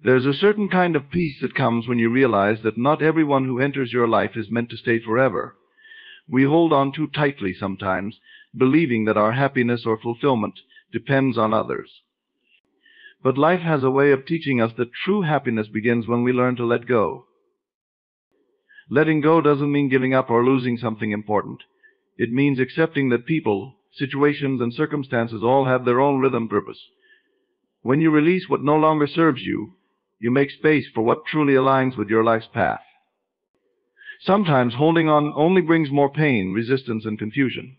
There's a certain kind of peace that comes when you realize that not everyone who enters your life is meant to stay forever. We hold on too tightly sometimes, believing that our happiness or fulfillment depends on others. But life has a way of teaching us that true happiness begins when we learn to let go. Letting go doesn't mean giving up or losing something important. It means accepting that people, situations, and circumstances all have their own rhythm purpose. When you release what no longer serves you, you make space for what truly aligns with your life's path. Sometimes holding on only brings more pain, resistance, and confusion.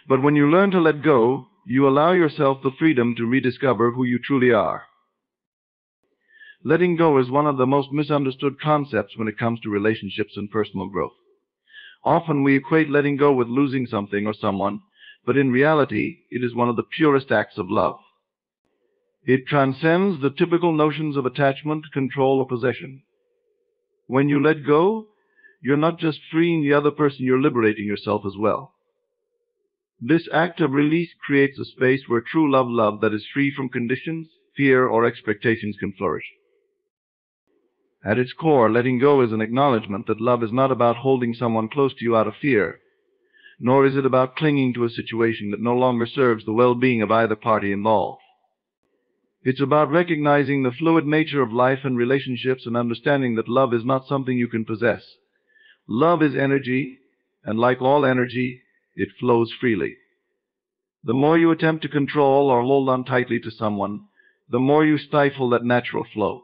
But when you learn to let go, you allow yourself the freedom to rediscover who you truly are. Letting go is one of the most misunderstood concepts when it comes to relationships and personal growth. Often we equate letting go with losing something or someone, but in reality, it is one of the purest acts of love. It transcends the typical notions of attachment, control, or possession. When you let go, you're not just freeing the other person, you're liberating yourself as well. This act of release creates a space where true love that is free from conditions, fear, or expectations can flourish. At its core, letting go is an acknowledgement that love is not about holding someone close to you out of fear, nor is it about clinging to a situation that no longer serves the well-being of either party involved. It's about recognizing the fluid nature of life and relationships and understanding that love is not something you can possess. Love is energy, and like all energy, it flows freely. The more you attempt to control or hold on tightly to someone, the more you stifle that natural flow.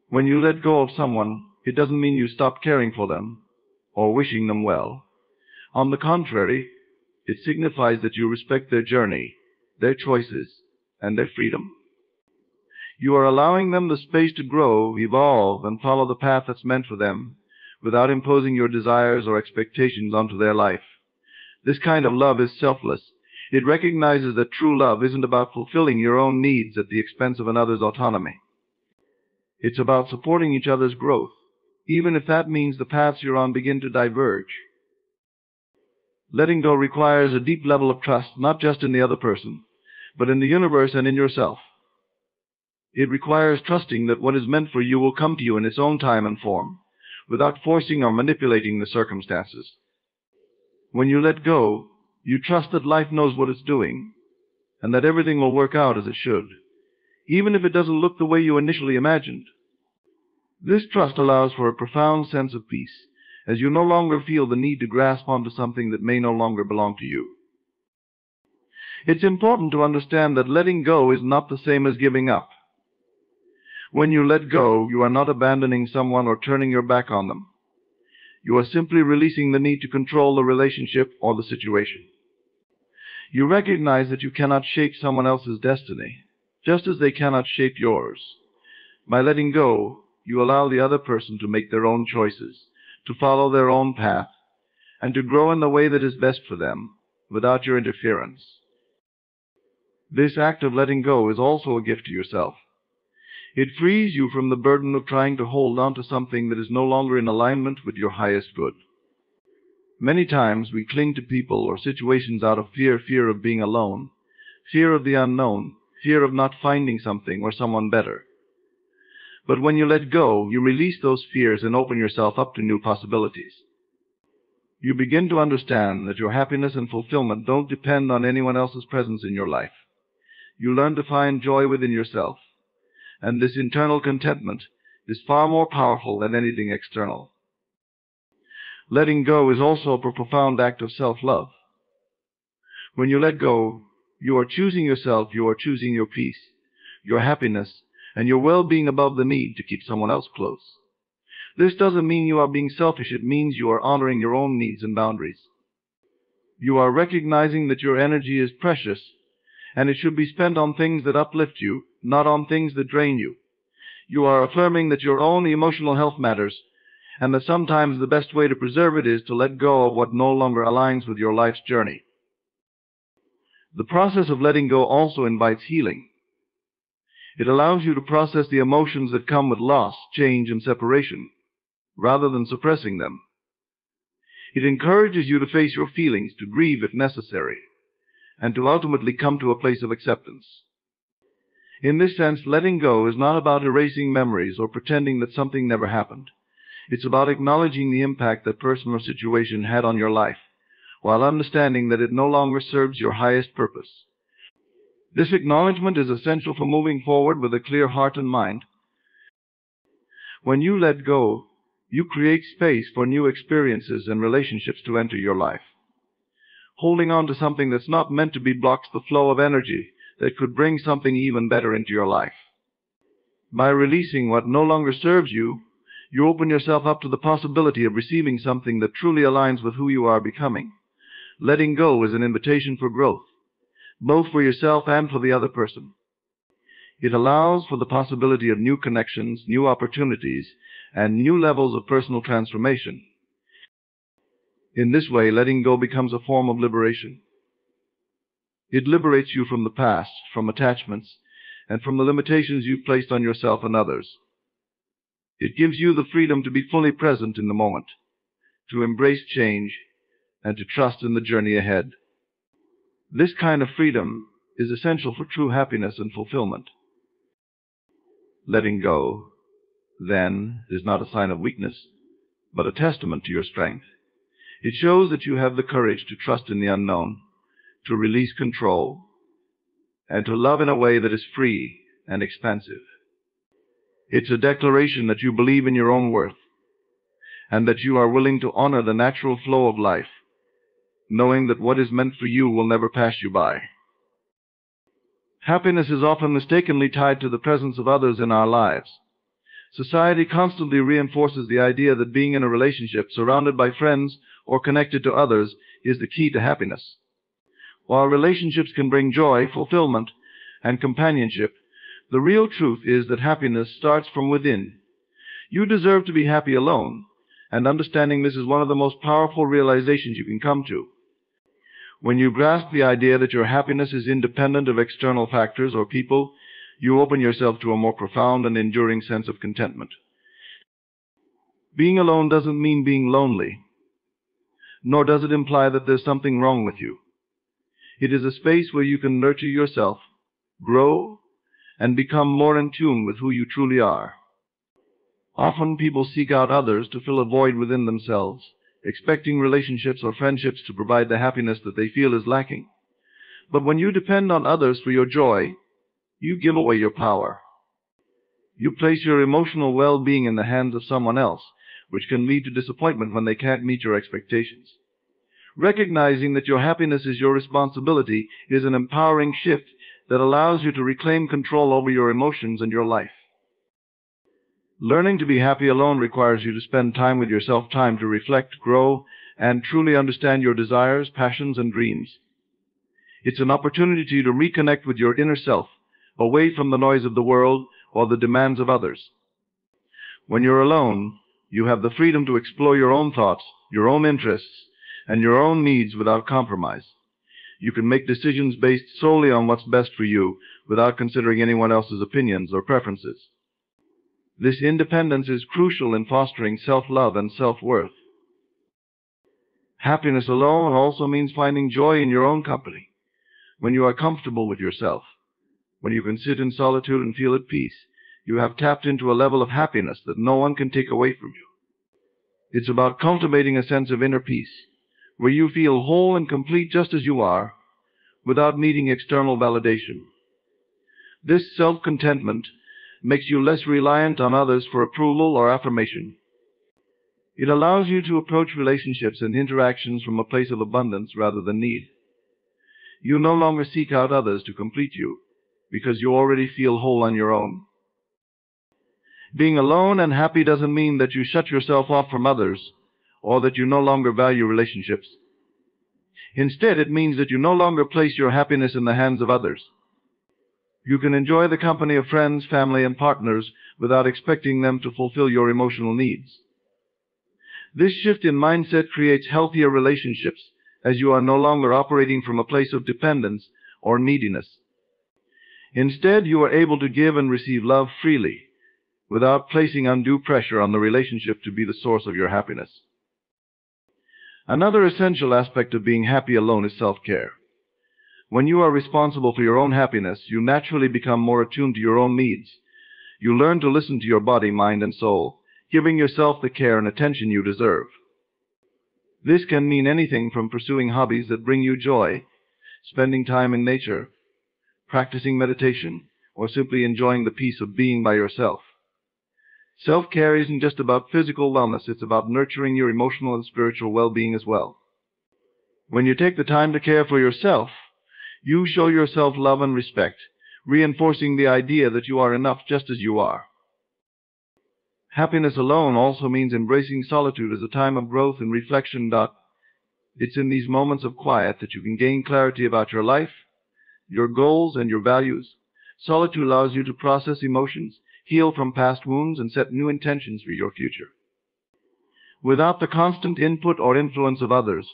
When you let go of someone, it doesn't mean you stop caring for them or wishing them well. On the contrary, it signifies that you respect their journey, their choices, and their freedom. You are allowing them the space to grow, evolve, and follow the path that's meant for them, without imposing your desires or expectations onto their life. This kind of love is selfless. It recognizes that true love isn't about fulfilling your own needs at the expense of another's autonomy. It's about supporting each other's growth, even if that means the paths you're on begin to diverge. Letting go requires a deep level of trust, not just in the other person, but in the universe and in yourself. It requires trusting that what is meant for you will come to you in its own time and form, without forcing or manipulating the circumstances. When you let go, you trust that life knows what it's doing, and that everything will work out as it should, even if it doesn't look the way you initially imagined. This trust allows for a profound sense of peace, as you no longer feel the need to grasp onto something that may no longer belong to you. It's important to understand that letting go is not the same as giving up. When you let go, you are not abandoning someone or turning your back on them. You are simply releasing the need to control the relationship or the situation. You recognize that you cannot shape someone else's destiny, just as they cannot shape yours. By letting go, you allow the other person to make their own choices, to follow their own path, and to grow in the way that is best for them, without your interference. This act of letting go is also a gift to yourself. It frees you from the burden of trying to hold on to something that is no longer in alignment with your highest good. Many times we cling to people or situations out of fear of being alone, fear of the unknown, fear of not finding something or someone better. But when you let go, you release those fears and open yourself up to new possibilities. You begin to understand that your happiness and fulfillment don't depend on anyone else's presence in your life. You learn to find joy within yourself, and this internal contentment is far more powerful than anything external. Letting go is also a profound act of self-love. When you let go, you are choosing yourself, you are choosing your peace, your happiness, and your well-being above the need to keep someone else close. This doesn't mean you are being selfish, it means you are honoring your own needs and boundaries. You are recognizing that your energy is precious, and it should be spent on things that uplift you, not on things that drain you. You are affirming that your own emotional health matters, and that sometimes the best way to preserve it is to let go of what no longer aligns with your life's journey. The process of letting go also invites healing. It allows you to process the emotions that come with loss, change, and separation, rather than suppressing them. It encourages you to face your feelings, to grieve if necessary, and to ultimately come to a place of acceptance. In this sense, letting go is not about erasing memories or pretending that something never happened. It's about acknowledging the impact that person or situation had on your life, while understanding that it no longer serves your highest purpose. This acknowledgement is essential for moving forward with a clear heart and mind. When you let go, you create space for new experiences and relationships to enter your life. Holding on to something that's not meant to be blocks the flow of energy that could bring something even better into your life. By releasing what no longer serves you, you open yourself up to the possibility of receiving something that truly aligns with who you are becoming. Letting go is an invitation for growth, both for yourself and for the other person. It allows for the possibility of new connections, new opportunities, and new levels of personal transformation. In this way, letting go becomes a form of liberation. It liberates you from the past, from attachments, and from the limitations you've placed on yourself and others. It gives you the freedom to be fully present in the moment, to embrace change, and to trust in the journey ahead. This kind of freedom is essential for true happiness and fulfillment. Letting go, then, is not a sign of weakness, but a testament to your strength. It shows that you have the courage to trust in the unknown, to release control, and to love in a way that is free and expansive. It's a declaration that you believe in your own worth, and that you are willing to honor the natural flow of life, knowing that what is meant for you will never pass you by. Happiness is often mistakenly tied to the presence of others in our lives. Society constantly reinforces the idea that being in a relationship, surrounded by friends, or connected to others is the key to happiness. While relationships can bring joy, fulfillment, and companionship, the real truth is that happiness starts from within. You deserve to be happy alone, and understanding this is one of the most powerful realizations you can come to. When you grasp the idea that your happiness is independent of external factors or people, you open yourself to a more profound and enduring sense of contentment. Being alone doesn't mean being lonely, nor does it imply that there's something wrong with you. It is a space where you can nurture yourself, grow, and become more in tune with who you truly are. Often people seek out others to fill a void within themselves, expecting relationships or friendships to provide the happiness that they feel is lacking. But when you depend on others for your joy, you give away your power. You place your emotional well-being in the hands of someone else, which can lead to disappointment when they can't meet your expectations. Recognizing that your happiness is your responsibility is an empowering shift that allows you to reclaim control over your emotions and your life. Learning to be happy alone requires you to spend time with yourself, time to reflect, grow, and truly understand your desires, passions, and dreams. It's an opportunity to reconnect with your inner self, away from the noise of the world or the demands of others. When you're alone, you have the freedom to explore your own thoughts, your own interests, and your own needs without compromise. You can make decisions based solely on what's best for you, without considering anyone else's opinions or preferences. This independence is crucial in fostering self-love and self-worth. Happiness alone also means finding joy in your own company. When you are comfortable with yourself, when you can sit in solitude and feel at peace, you have tapped into a level of happiness that no one can take away from you. It's about cultivating a sense of inner peace, where you feel whole and complete just as you are, without needing external validation. This self-contentment makes you less reliant on others for approval or affirmation. It allows you to approach relationships and interactions from a place of abundance rather than need. You no longer seek out others to complete you, because you already feel whole on your own. Being alone and happy doesn't mean that you shut yourself off from others, or that you no longer value relationships. Instead, it means that you no longer place your happiness in the hands of others. You can enjoy the company of friends, family, and partners without expecting them to fulfill your emotional needs. This shift in mindset creates healthier relationships, as you are no longer operating from a place of dependence or neediness. Instead, you are able to give and receive love freely, without placing undue pressure on the relationship to be the source of your happiness. Another essential aspect of being happy alone is self-care. When you are responsible for your own happiness, you naturally become more attuned to your own needs. You learn to listen to your body, mind, and soul, giving yourself the care and attention you deserve. This can mean anything from pursuing hobbies that bring you joy, spending time in nature, practicing meditation, or simply enjoying the peace of being by yourself. Self-care isn't just about physical wellness, it's about nurturing your emotional and spiritual well-being as well. When you take the time to care for yourself, you show yourself love and respect, reinforcing the idea that you are enough just as you are. Happiness alone also means embracing solitude as a time of growth and reflection. It's in these moments of quiet that you can gain clarity about your life, your goals, and your values. Solitude allows you to process emotions, heal from past wounds, and set new intentions for your future. Without the constant input or influence of others,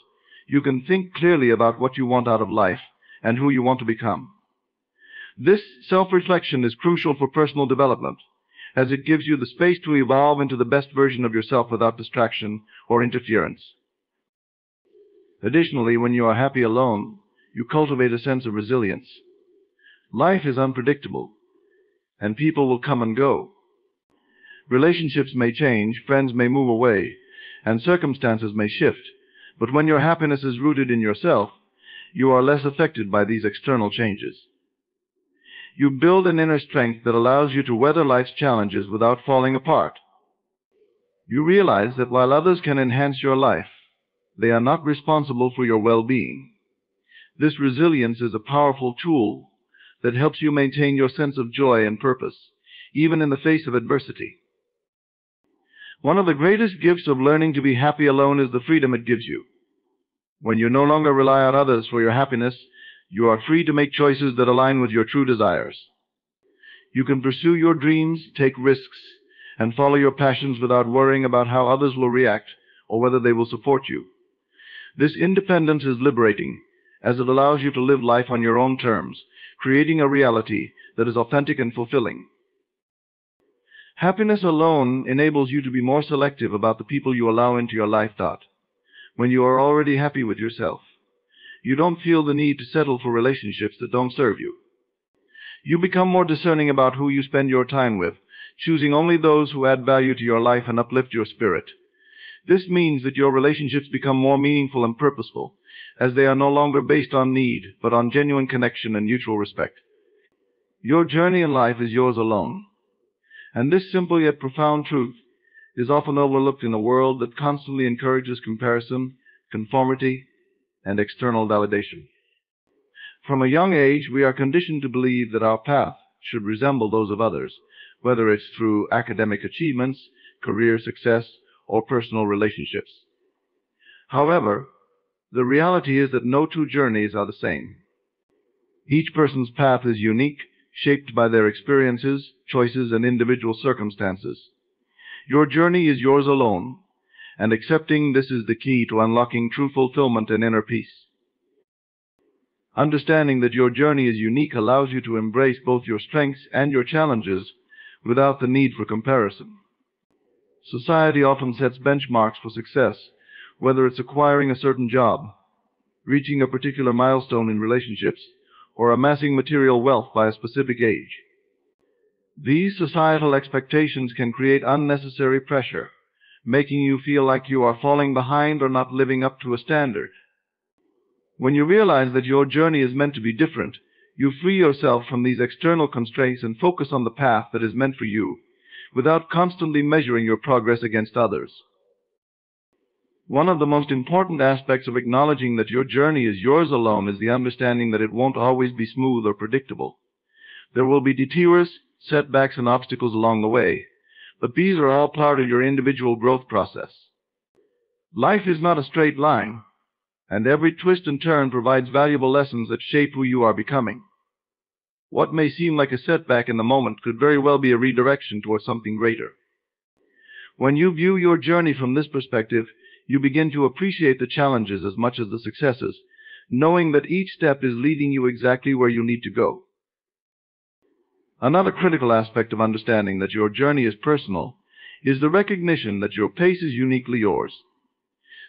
you can think clearly about what you want out of life and who you want to become. This self-reflection is crucial for personal development, as it gives you the space to evolve into the best version of yourself without distraction or interference. Additionally, when you are happy alone, you cultivate a sense of resilience. Life is unpredictable, and people will come and go. Relationships may change, friends may move away, and circumstances may shift, but when your happiness is rooted in yourself, you are less affected by these external changes. You build an inner strength that allows you to weather life's challenges without falling apart. You realize that while others can enhance your life, they are not responsible for your well-being. This resilience is a powerful tool that helps you maintain your sense of joy and purpose, even in the face of adversity. One of the greatest gifts of learning to be happy alone is the freedom it gives you. When you no longer rely on others for your happiness, you are free to make choices that align with your true desires. You can pursue your dreams, take risks, and follow your passions without worrying about how others will react or whether they will support you. This independence is liberating, as it allows you to live life on your own terms, creating a reality that is authentic and fulfilling. Happiness alone enables you to be more selective about the people you allow into your life. When you are already happy with yourself, you don't feel the need to settle for relationships that don't serve you. You become more discerning about who you spend your time with, choosing only those who add value to your life and uplift your spirit. This means that your relationships become more meaningful and purposeful, as they are no longer based on need, but on genuine connection and mutual respect. Your journey in life is yours alone, and this simple yet profound truth is often overlooked in a world that constantly encourages comparison, conformity, and external validation. From a young age, we are conditioned to believe that our path should resemble those of others, whether it's through academic achievements, career success, or personal relationships. However, the reality is that no two journeys are the same. Each person's path is unique, shaped by their experiences, choices, and individual circumstances. Your journey is yours alone, and accepting this is the key to unlocking true fulfillment and inner peace. Understanding that your journey is unique allows you to embrace both your strengths and your challenges without the need for comparison. Society often sets benchmarks for success, whether it's acquiring a certain job, reaching a particular milestone in relationships, or amassing material wealth by a specific age. These societal expectations can create unnecessary pressure, making you feel like you are falling behind or not living up to a standard. When you realize that your journey is meant to be different, you free yourself from these external constraints and focus on the path that is meant for you, without constantly measuring your progress against others. One of the most important aspects of acknowledging that your journey is yours alone is the understanding that it won't always be smooth or predictable. There will be detours, setbacks, and obstacles along the way, but these are all part of your individual growth process. Life is not a straight line, and every twist and turn provides valuable lessons that shape who you are becoming. What may seem like a setback in the moment could very well be a redirection towards something greater. When you view your journey from this perspective, you begin to appreciate the challenges as much as the successes, knowing that each step is leading you exactly where you need to go. Another critical aspect of understanding that your journey is personal is the recognition that your pace is uniquely yours.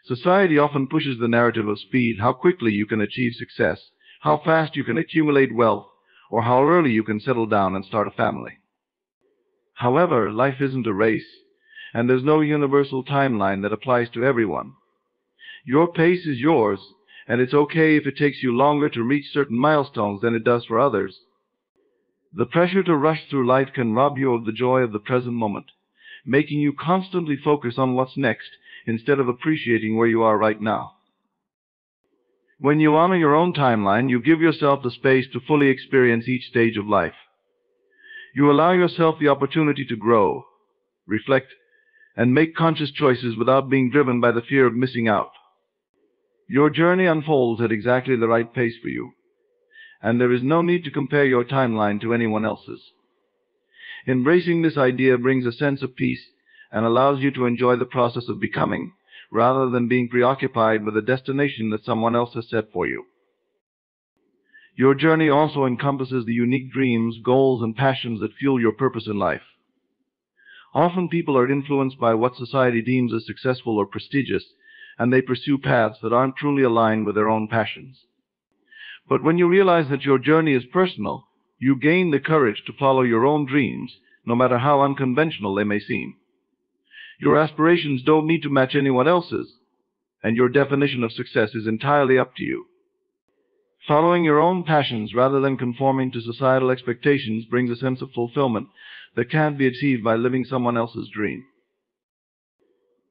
Society often pushes the narrative of speed, how quickly you can achieve success, how fast you can accumulate wealth, or how early you can settle down and start a family. However, life isn't a race, and there's no universal timeline that applies to everyone. Your pace is yours, and it's okay if it takes you longer to reach certain milestones than it does for others. The pressure to rush through life can rob you of the joy of the present moment, making you constantly focus on what's next instead of appreciating where you are right now. When you honor your own timeline, you give yourself the space to fully experience each stage of life. You allow yourself the opportunity to grow, reflect, and make conscious choices without being driven by the fear of missing out. Your journey unfolds at exactly the right pace for you, and there is no need to compare your timeline to anyone else's. Embracing this idea brings a sense of peace and allows you to enjoy the process of becoming, rather than being preoccupied with a destination that someone else has set for you. Your journey also encompasses the unique dreams, goals, and passions that fuel your purpose in life. Often people are influenced by what society deems as successful or prestigious, and they pursue paths that aren't truly aligned with their own passions. But when you realize that your journey is personal, you gain the courage to follow your own dreams, no matter how unconventional they may seem. Your aspirations don't need to match anyone else's, and your definition of success is entirely up to you. Following your own passions rather than conforming to societal expectations brings a sense of fulfillment that can't be achieved by living someone else's dream.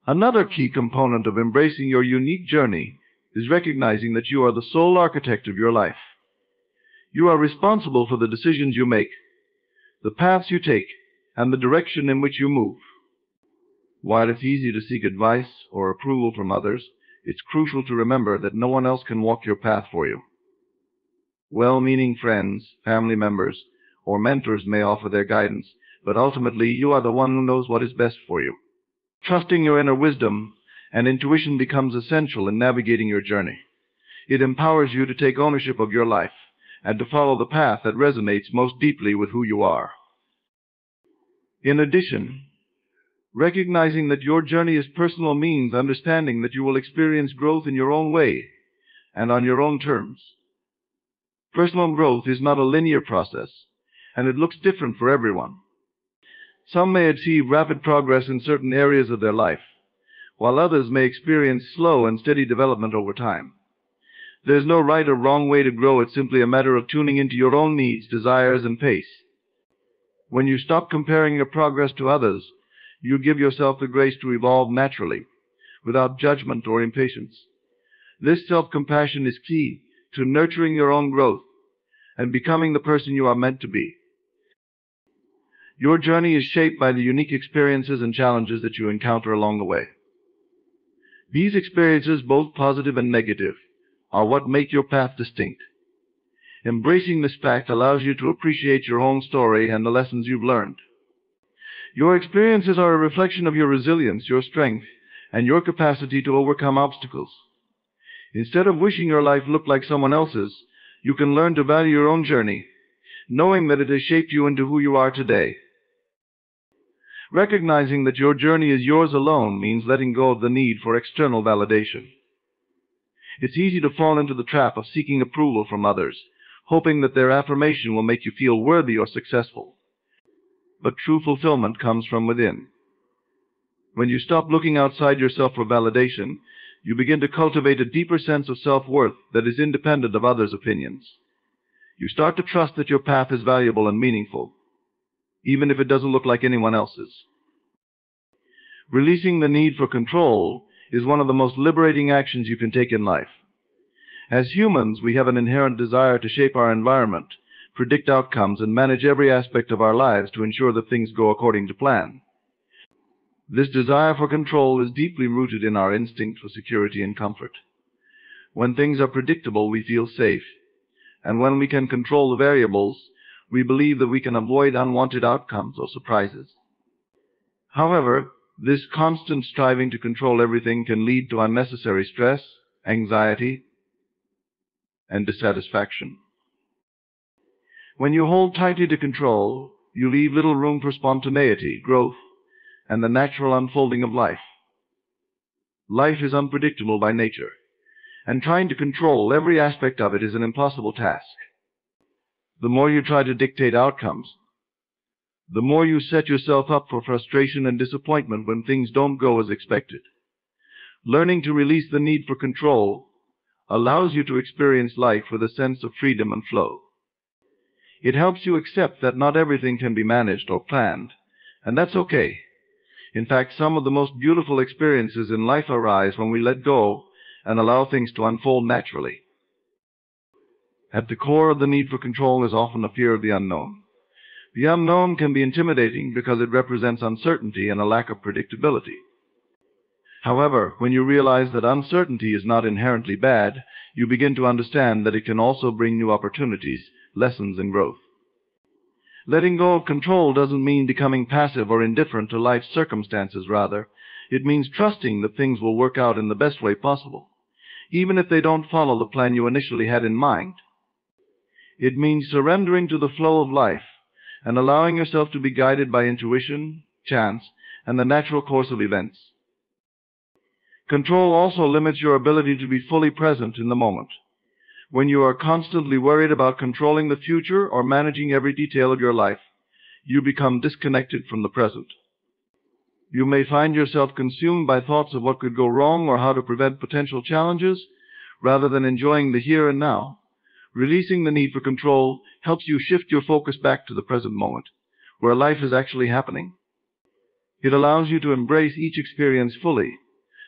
Another key component of embracing your unique journey is recognizing that you are the sole architect of your life. You are responsible for the decisions you make, the paths you take, and the direction in which you move. While it's easy to seek advice or approval from others, it's crucial to remember that no one else can walk your path for you. Well-meaning friends, family members, or mentors may offer their guidance, but ultimately you are the one who knows what is best for you. Trusting your inner wisdom and intuition becomes essential in navigating your journey. It empowers you to take ownership of your life and to follow the path that resonates most deeply with who you are. In addition, recognizing that your journey is personal means understanding that you will experience growth in your own way and on your own terms. Personal growth is not a linear process, and it looks different for everyone. Some may achieve rapid progress in certain areas of their life, while others may experience slow and steady development over time. There's no right or wrong way to grow. It's simply a matter of tuning into your own needs, desires, and pace. When you stop comparing your progress to others, you give yourself the grace to evolve naturally, without judgment or impatience. This self-compassion is key to nurturing your own growth and becoming the person you are meant to be. Your journey is shaped by the unique experiences and challenges that you encounter along the way. These experiences, both positive and negative, are what make your path distinct. Embracing this fact allows you to appreciate your own story and the lessons you've learned. Your experiences are a reflection of your resilience, your strength, and your capacity to overcome obstacles. Instead of wishing your life looked like someone else's, you can learn to value your own journey, knowing that it has shaped you into who you are today. Recognizing that your journey is yours alone means letting go of the need for external validation. It's easy to fall into the trap of seeking approval from others, hoping that their affirmation will make you feel worthy or successful. But true fulfillment comes from within. When you stop looking outside yourself for validation, you begin to cultivate a deeper sense of self-worth that is independent of others' opinions. You start to trust that your path is valuable and meaningful, even if it doesn't look like anyone else's. Releasing the need for control is one of the most liberating actions you can take in life. As humans, we have an inherent desire to shape our environment, predict outcomes, and manage every aspect of our lives to ensure that things go according to plan. This desire for control is deeply rooted in our instinct for security and comfort. When things are predictable, we feel safe, and when we can control the variables, we believe that we can avoid unwanted outcomes or surprises. However, this constant striving to control everything can lead to unnecessary stress, anxiety, and dissatisfaction. When you hold tightly to control, you leave little room for spontaneity, growth, and the natural unfolding of life. Life is unpredictable by nature, and trying to control every aspect of it is an impossible task. The more you try to dictate outcomes, the more you set yourself up for frustration and disappointment when things don't go as expected. Learning to release the need for control allows you to experience life with a sense of freedom and flow. It helps you accept that not everything can be managed or planned, and that's okay. In fact, some of the most beautiful experiences in life arise when we let go and allow things to unfold naturally. At the core of the need for control is often a fear of the unknown. The unknown can be intimidating because it represents uncertainty and a lack of predictability. However, when you realize that uncertainty is not inherently bad, you begin to understand that it can also bring new opportunities, lessons, and growth. Letting go of control doesn't mean becoming passive or indifferent to life's circumstances. Rather, it means trusting that things will work out in the best way possible, even if they don't follow the plan you initially had in mind. It means surrendering to the flow of life and allowing yourself to be guided by intuition, chance, and the natural course of events. Control also limits your ability to be fully present in the moment. When you are constantly worried about controlling the future or managing every detail of your life, you become disconnected from the present. You may find yourself consumed by thoughts of what could go wrong or how to prevent potential challenges, rather than enjoying the here and now. Releasing the need for control helps you shift your focus back to the present moment, where life is actually happening. It allows you to embrace each experience fully,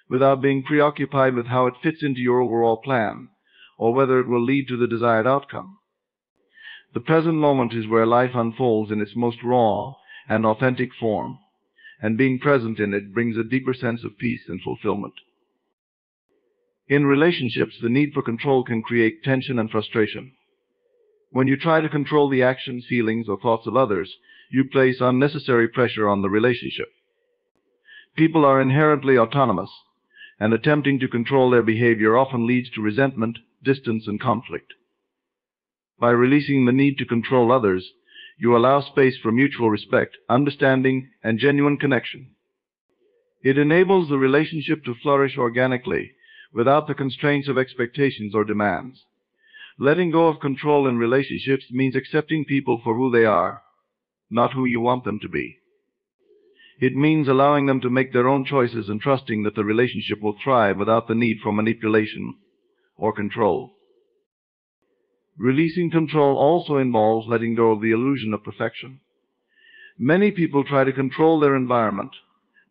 without being preoccupied with how it fits into your overall plan, or whether it will lead to the desired outcome. The present moment is where life unfolds in its most raw and authentic form, and being present in it brings a deeper sense of peace and fulfillment. In relationships, the need for control can create tension and frustration. When you try to control the actions, feelings, or thoughts of others, you place unnecessary pressure on the relationship. People are inherently autonomous, and attempting to control their behavior often leads to resentment, distance, and conflict. By releasing the need to control others, you allow space for mutual respect, understanding, and genuine connection. It enables the relationship to flourish organically, without the constraints of expectations or demands. Letting go of control in relationships means accepting people for who they are, not who you want them to be. It means allowing them to make their own choices and trusting that the relationship will thrive without the need for manipulation or control. Releasing control also involves letting go of the illusion of perfection. Many people try to control their environment,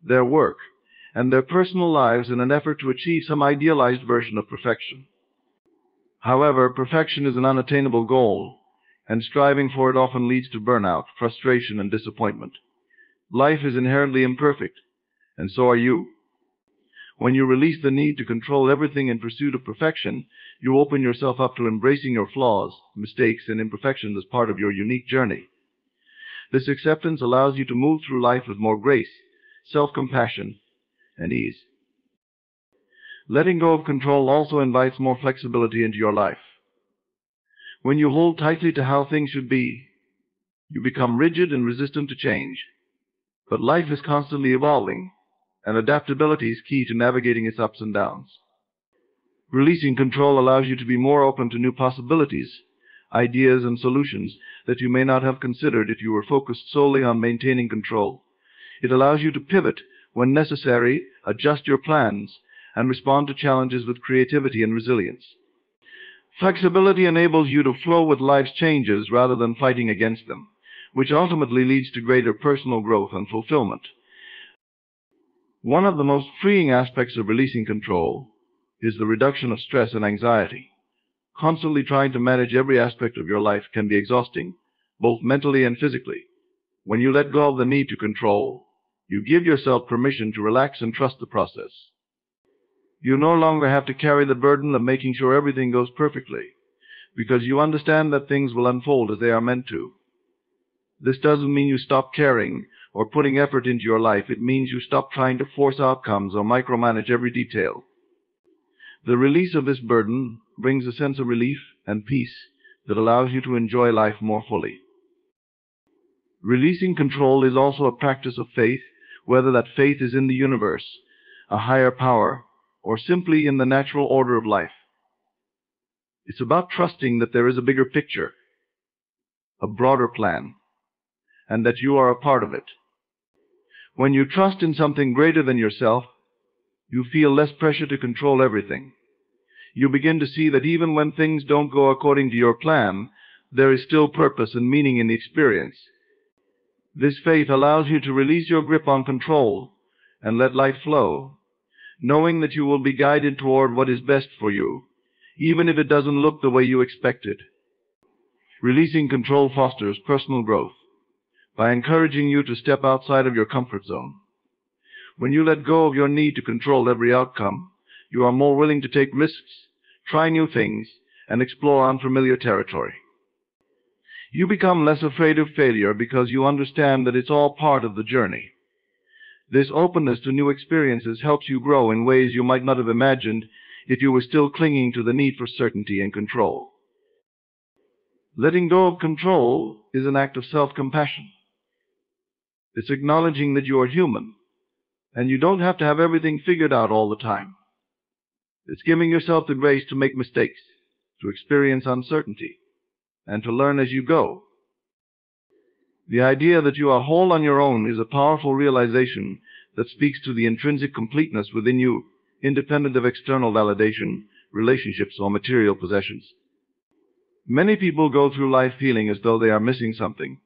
their work, and their personal lives in an effort to achieve some idealized version of perfection. However, perfection is an unattainable goal, and striving for it often leads to burnout, frustration, and disappointment. Life is inherently imperfect, and so are you. When you release the need to control everything in pursuit of perfection, you open yourself up to embracing your flaws, mistakes, and imperfections as part of your unique journey. This acceptance allows you to move through life with more grace, self-compassion, and ease. Letting go of control also invites more flexibility into your life. When you hold tightly to how things should be, you become rigid and resistant to change. But life is constantly evolving, and adaptability is key to navigating its ups and downs. Releasing control allows you to be more open to new possibilities, ideas, and solutions that you may not have considered if you were focused solely on maintaining control. It allows you to pivot when necessary, adjust your plans, and respond to challenges with creativity and resilience. Flexibility enables you to flow with life's changes rather than fighting against them, which ultimately leads to greater personal growth and fulfillment. One of the most freeing aspects of releasing control is the reduction of stress and anxiety. Constantly trying to manage every aspect of your life can be exhausting, both mentally and physically. When you let go of the need to control, you give yourself permission to relax and trust the process. You no longer have to carry the burden of making sure everything goes perfectly, because you understand that things will unfold as they are meant to. This doesn't mean you stop caring or putting effort into your life. It means you stop trying to force outcomes or micromanage every detail. The release of this burden brings a sense of relief and peace that allows you to enjoy life more fully. Releasing control is also a practice of faith, whether that faith is in the universe, a higher power, or simply in the natural order of life. It's about trusting that there is a bigger picture, a broader plan, and that you are a part of it. When you trust in something greater than yourself, you feel less pressure to control everything. You begin to see that even when things don't go according to your plan, there is still purpose and meaning in the experience. This faith allows you to release your grip on control and let life flow, knowing that you will be guided toward what is best for you, even if it doesn't look the way you expected. Releasing control fosters personal growth by encouraging you to step outside of your comfort zone. When you let go of your need to control every outcome, you are more willing to take risks, try new things, and explore unfamiliar territory. You become less afraid of failure because you understand that it's all part of the journey. This openness to new experiences helps you grow in ways you might not have imagined if you were still clinging to the need for certainty and control. Letting go of control is an act of self-compassion. It's acknowledging that you are human, and you don't have to have everything figured out all the time. It's giving yourself the grace to make mistakes, to experience uncertainty, and to learn as you go. The idea that you are whole on your own is a powerful realization that speaks to the intrinsic completeness within you, independent of external validation, relationships, or material possessions. Many people go through life feeling as though they are missing something,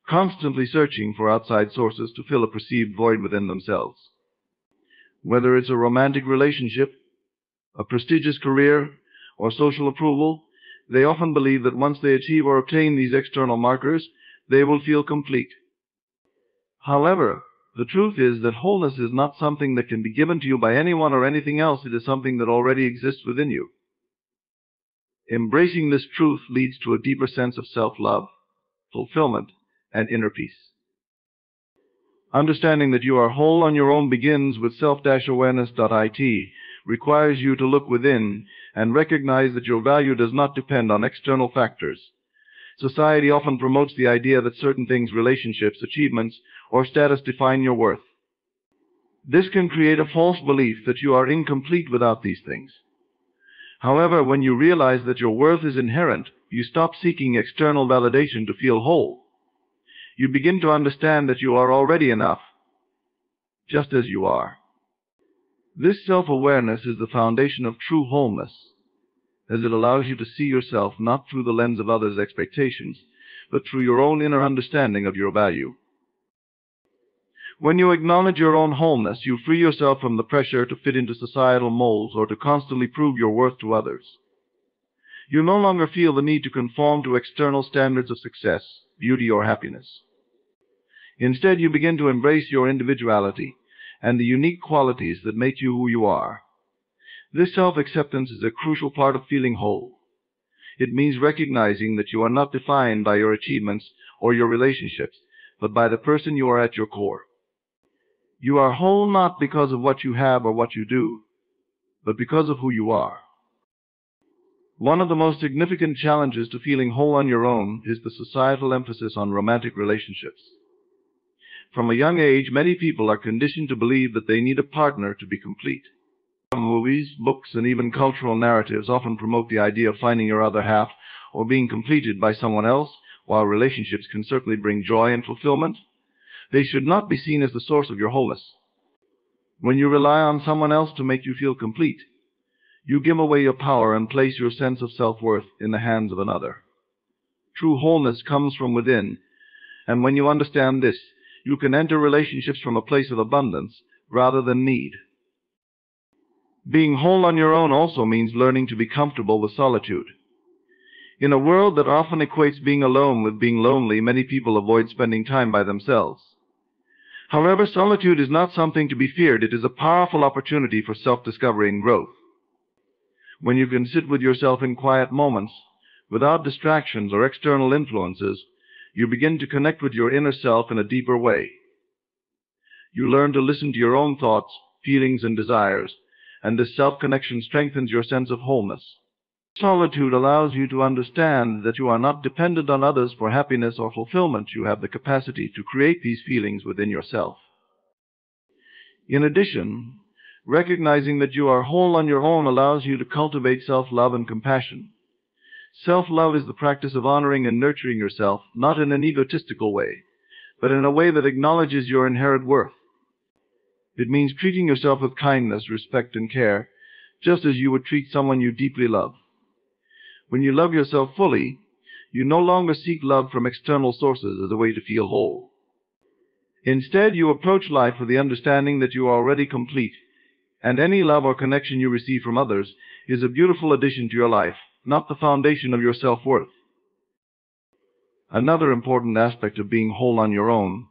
constantly searching for outside sources to fill a perceived void within themselves. Whether it's a romantic relationship, a prestigious career, or social approval, they often believe that once they achieve or obtain these external markers, they will feel complete. However, the truth is that wholeness is not something that can be given to you by anyone or anything else. It is something that already exists within you. Embracing this truth leads to a deeper sense of self-love, fulfillment, and inner peace. Understanding that you are whole on your own begins with self-awareness.it, requires you to look within and recognize that your value does not depend on external factors. Society often promotes the idea that certain things, relationships, achievements, or status define your worth. This can create a false belief that you are incomplete without these things. However, when you realize that your worth is inherent, you stop seeking external validation to feel whole. You begin to understand that you are already enough, just as you are. This self-awareness is the foundation of true wholeness, as it allows you to see yourself not through the lens of others' expectations, but through your own inner understanding of your value. When you acknowledge your own wholeness, you free yourself from the pressure to fit into societal molds or to constantly prove your worth to others. You no longer feel the need to conform to external standards of success, beauty, or happiness. Instead, you begin to embrace your individuality and the unique qualities that make you who you are. This self-acceptance is a crucial part of feeling whole. It means recognizing that you are not defined by your achievements or your relationships, but by the person you are at your core. You are whole not because of what you have or what you do, but because of who you are. One of the most significant challenges to feeling whole on your own is the societal emphasis on romantic relationships. From a young age, many people are conditioned to believe that they need a partner to be complete. Movies, books, and even cultural narratives often promote the idea of finding your other half or being completed by someone else. While relationships can certainly bring joy and fulfillment, they should not be seen as the source of your wholeness. When you rely on someone else to make you feel complete, you give away your power and place your sense of self-worth in the hands of another. True wholeness comes from within, and when you understand this, you can enter relationships from a place of abundance rather than need. Being whole on your own also means learning to be comfortable with solitude. In a world that often equates being alone with being lonely, many people avoid spending time by themselves. However, solitude is not something to be feared. It is a powerful opportunity for self-discovery and growth. When you can sit with yourself in quiet moments, without distractions or external influences, you begin to connect with your inner self in a deeper way. You learn to listen to your own thoughts, feelings, and desires, and this self-connection strengthens your sense of wholeness. Solitude allows you to understand that you are not dependent on others for happiness or fulfillment. You have the capacity to create these feelings within yourself. In addition, recognizing that you are whole on your own allows you to cultivate self-love and compassion. Self-love is the practice of honoring and nurturing yourself, not in an egotistical way, but in a way that acknowledges your inherent worth. It means treating yourself with kindness, respect, and care, just as you would treat someone you deeply love. When you love yourself fully, you no longer seek love from external sources as a way to feel whole. Instead, you approach life with the understanding that you are already complete, and any love or connection you receive from others is a beautiful addition to your life, not the foundation of your self-worth. Another important aspect of being whole on your own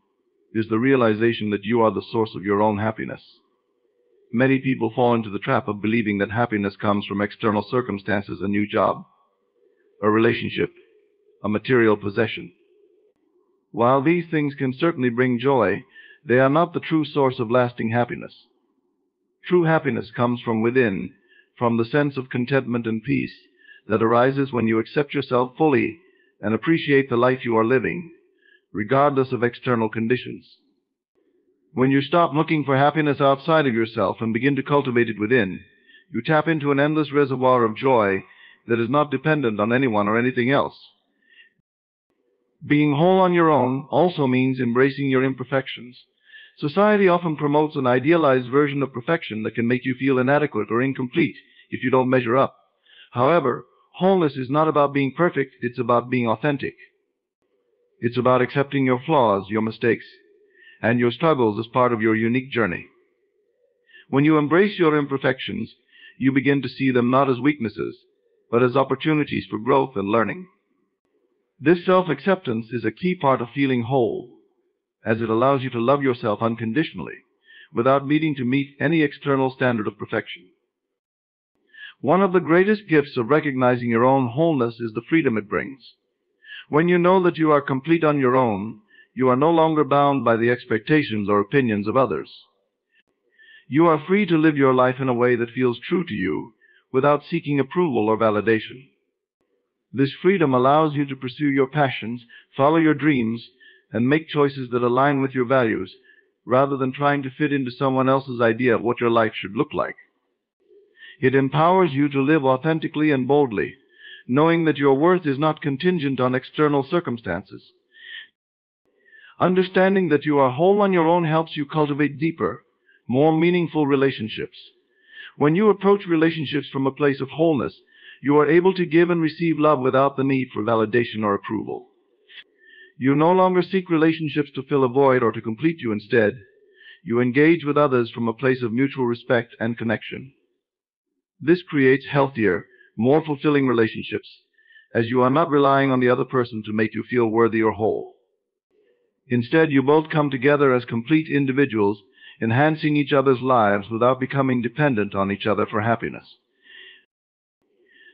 is the realization that you are the source of your own happiness. Many people fall into the trap of believing that happiness comes from external circumstances, a new job, a relationship, a material possession. While these things can certainly bring joy, they are not the true source of lasting happiness. True happiness comes from within, from the sense of contentment and peace that arises when you accept yourself fully and appreciate the life you are living, regardless of external conditions. When you stop looking for happiness outside of yourself and begin to cultivate it within, you tap into an endless reservoir of joy that is not dependent on anyone or anything else. Being whole on your own also means embracing your imperfections. Society often promotes an idealized version of perfection that can make you feel inadequate or incomplete if you don't measure up. However, wholeness is not about being perfect, it's about being authentic. It's about accepting your flaws, your mistakes, and your struggles as part of your unique journey. When you embrace your imperfections, you begin to see them not as weaknesses, but as opportunities for growth and learning. This self-acceptance is a key part of feeling whole, as it allows you to love yourself unconditionally, without needing to meet any external standard of perfection. One of the greatest gifts of recognizing your own wholeness is the freedom it brings. When you know that you are complete on your own, you are no longer bound by the expectations or opinions of others. You are free to live your life in a way that feels true to you, without seeking approval or validation. This freedom allows you to pursue your passions, follow your dreams, and make choices that align with your values, rather than trying to fit into someone else's idea of what your life should look like. It empowers you to live authentically and boldly, knowing that your worth is not contingent on external circumstances. Understanding that you are whole on your own helps you cultivate deeper, more meaningful relationships. When you approach relationships from a place of wholeness, you are able to give and receive love without the need for validation or approval. You no longer seek relationships to fill a void or to complete you. Instead, you engage with others from a place of mutual respect and connection. This creates healthier, more fulfilling relationships, as you are not relying on the other person to make you feel worthy or whole. Instead, you both come together as complete individuals, enhancing each other's lives without becoming dependent on each other for happiness.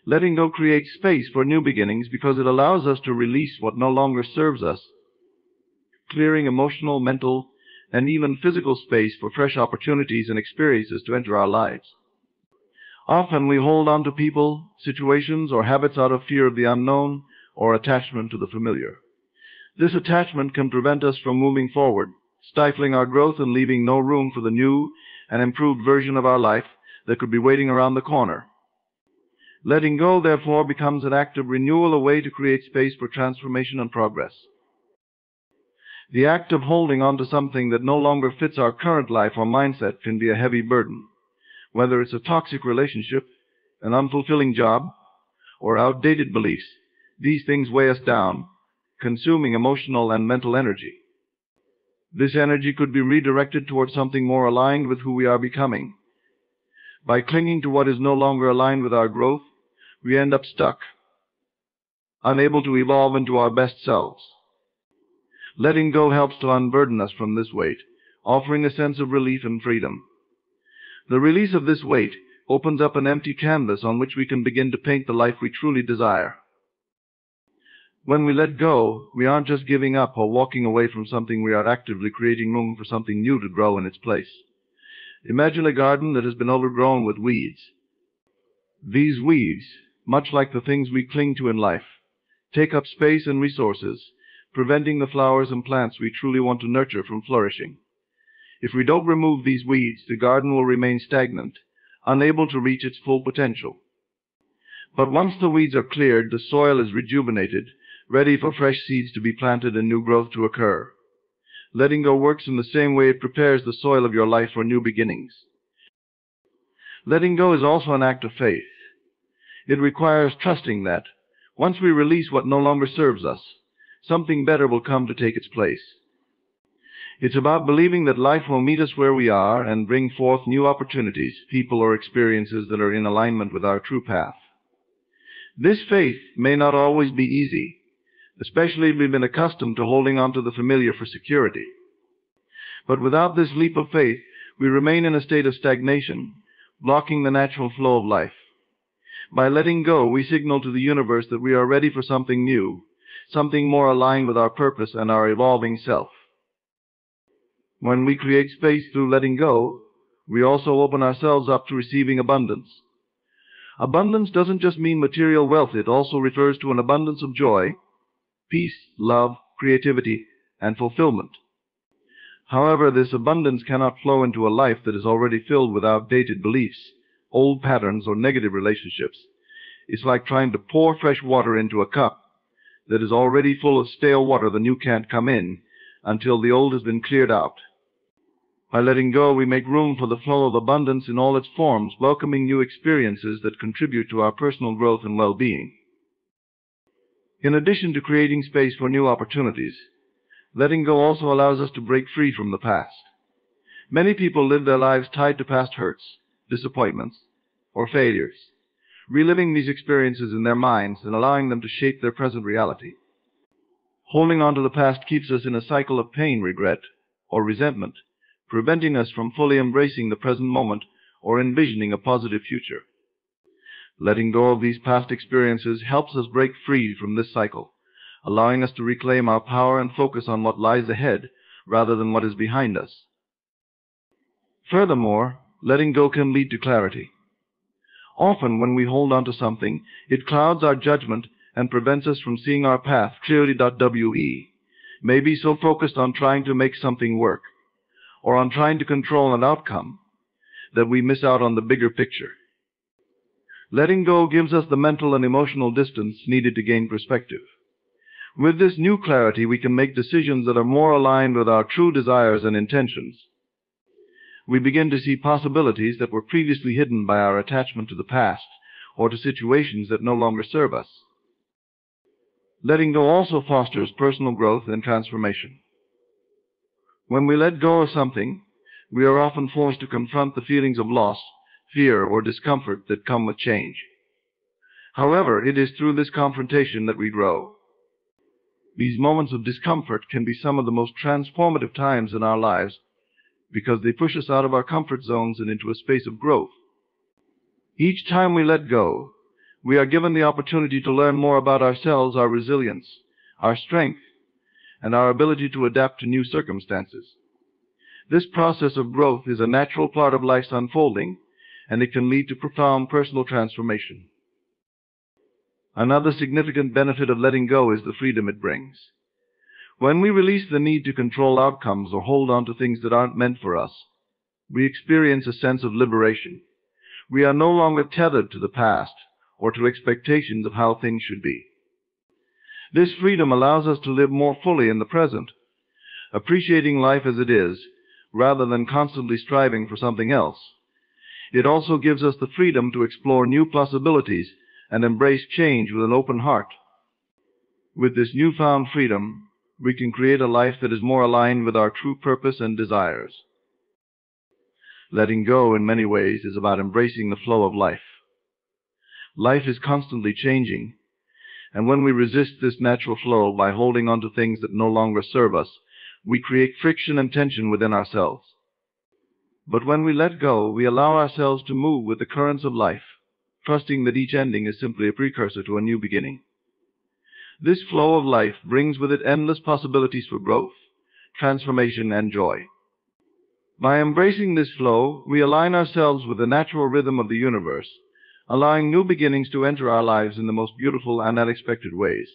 Letting go creates space for new beginnings because it allows us to release what no longer serves us, clearing emotional, mental, and even physical space for fresh opportunities and experiences to enter our lives. Often we hold on to people, situations, or habits out of fear of the unknown or attachment to the familiar. This attachment can prevent us from moving forward, stifling our growth and leaving no room for the new and improved version of our life that could be waiting around the corner. Letting go, therefore, becomes an act of renewal, a way to create space for transformation and progress. The act of holding on to something that no longer fits our current life or mindset can be a heavy burden. Whether it's a toxic relationship, an unfulfilling job, or outdated beliefs, these things weigh us down, consuming emotional and mental energy. This energy could be redirected towards something more aligned with who we are becoming. By clinging to what is no longer aligned with our growth, we end up stuck, unable to evolve into our best selves. Letting go helps to unburden us from this weight, offering a sense of relief and freedom. The release of this weight opens up an empty canvas on which we can begin to paint the life we truly desire. When we let go, we aren't just giving up or walking away from something, we are actively creating room for something new to grow in its place. Imagine a garden that has been overgrown with weeds. These weeds, much like the things we cling to in life, take up space and resources, preventing the flowers and plants we truly want to nurture from flourishing. If we don't remove these weeds, the garden will remain stagnant, unable to reach its full potential. But once the weeds are cleared, the soil is rejuvenated, ready for fresh seeds to be planted and new growth to occur. Letting go works in the same way it prepares the soil of your life for new beginnings. Letting go is also an act of faith. It requires trusting that, once we release what no longer serves us, something better will come to take its place. It's about believing that life will meet us where we are and bring forth new opportunities, people, or experiences that are in alignment with our true path. This faith may not always be easy, especially if we've been accustomed to holding on to the familiar for security. But without this leap of faith, we remain in a state of stagnation, blocking the natural flow of life. By letting go, we signal to the universe that we are ready for something new, something more aligned with our purpose and our evolving self. When we create space through letting go, we also open ourselves up to receiving abundance. Abundance doesn't just mean material wealth, it also refers to an abundance of joy, peace, love, creativity, and fulfillment. However, this abundance cannot flow into a life that is already filled with outdated beliefs, old patterns, or negative relationships. It's like trying to pour fresh water into a cup that is already full of stale water. The new can't come in until the old has been cleared out. By letting go, we make room for the flow of abundance in all its forms, welcoming new experiences that contribute to our personal growth and well-being. In addition to creating space for new opportunities, letting go also allows us to break free from the past. Many people live their lives tied to past hurts, disappointments, or failures, reliving these experiences in their minds and allowing them to shape their present reality. Holding on to the past keeps us in a cycle of pain, regret, or resentment, preventing us from fully embracing the present moment or envisioning a positive future. Letting go of these past experiences helps us break free from this cycle, allowing us to reclaim our power and focus on what lies ahead rather than what is behind us. Furthermore, letting go can lead to clarity. Often, when we hold on to something, it clouds our judgment and prevents us from seeing our path clearly. We may be so focused on trying to make something work, or on trying to control an outcome, that we miss out on the bigger picture. Letting go gives us the mental and emotional distance needed to gain perspective. With this new clarity, we can make decisions that are more aligned with our true desires and intentions. We begin to see possibilities that were previously hidden by our attachment to the past or to situations that no longer serve us. Letting go also fosters personal growth and transformation. When we let go of something, we are often forced to confront the feelings of loss, fear, or discomfort that come with change. However, it is through this confrontation that we grow. These moments of discomfort can be some of the most transformative times in our lives because they push us out of our comfort zones and into a space of growth. Each time we let go, we are given the opportunity to learn more about ourselves, our resilience, our strength, and our ability to adapt to new circumstances. This process of growth is a natural part of life's unfolding, and it can lead to profound personal transformation. Another significant benefit of letting go is the freedom it brings. When we release the need to control outcomes or hold on to things that aren't meant for us, we experience a sense of liberation. We are no longer tethered to the past or to expectations of how things should be. This freedom allows us to live more fully in the present, appreciating life as it is, rather than constantly striving for something else. It also gives us the freedom to explore new possibilities and embrace change with an open heart. With this newfound freedom, we can create a life that is more aligned with our true purpose and desires. Letting go, in many ways, is about embracing the flow of life. Life is constantly changing, and when we resist this natural flow by holding on to things that no longer serve us, we create friction and tension within ourselves. But when we let go, we allow ourselves to move with the currents of life, trusting that each ending is simply a precursor to a new beginning. This flow of life brings with it endless possibilities for growth, transformation, and joy. By embracing this flow, we align ourselves with the natural rhythm of the universe, allowing new beginnings to enter our lives in the most beautiful and unexpected ways.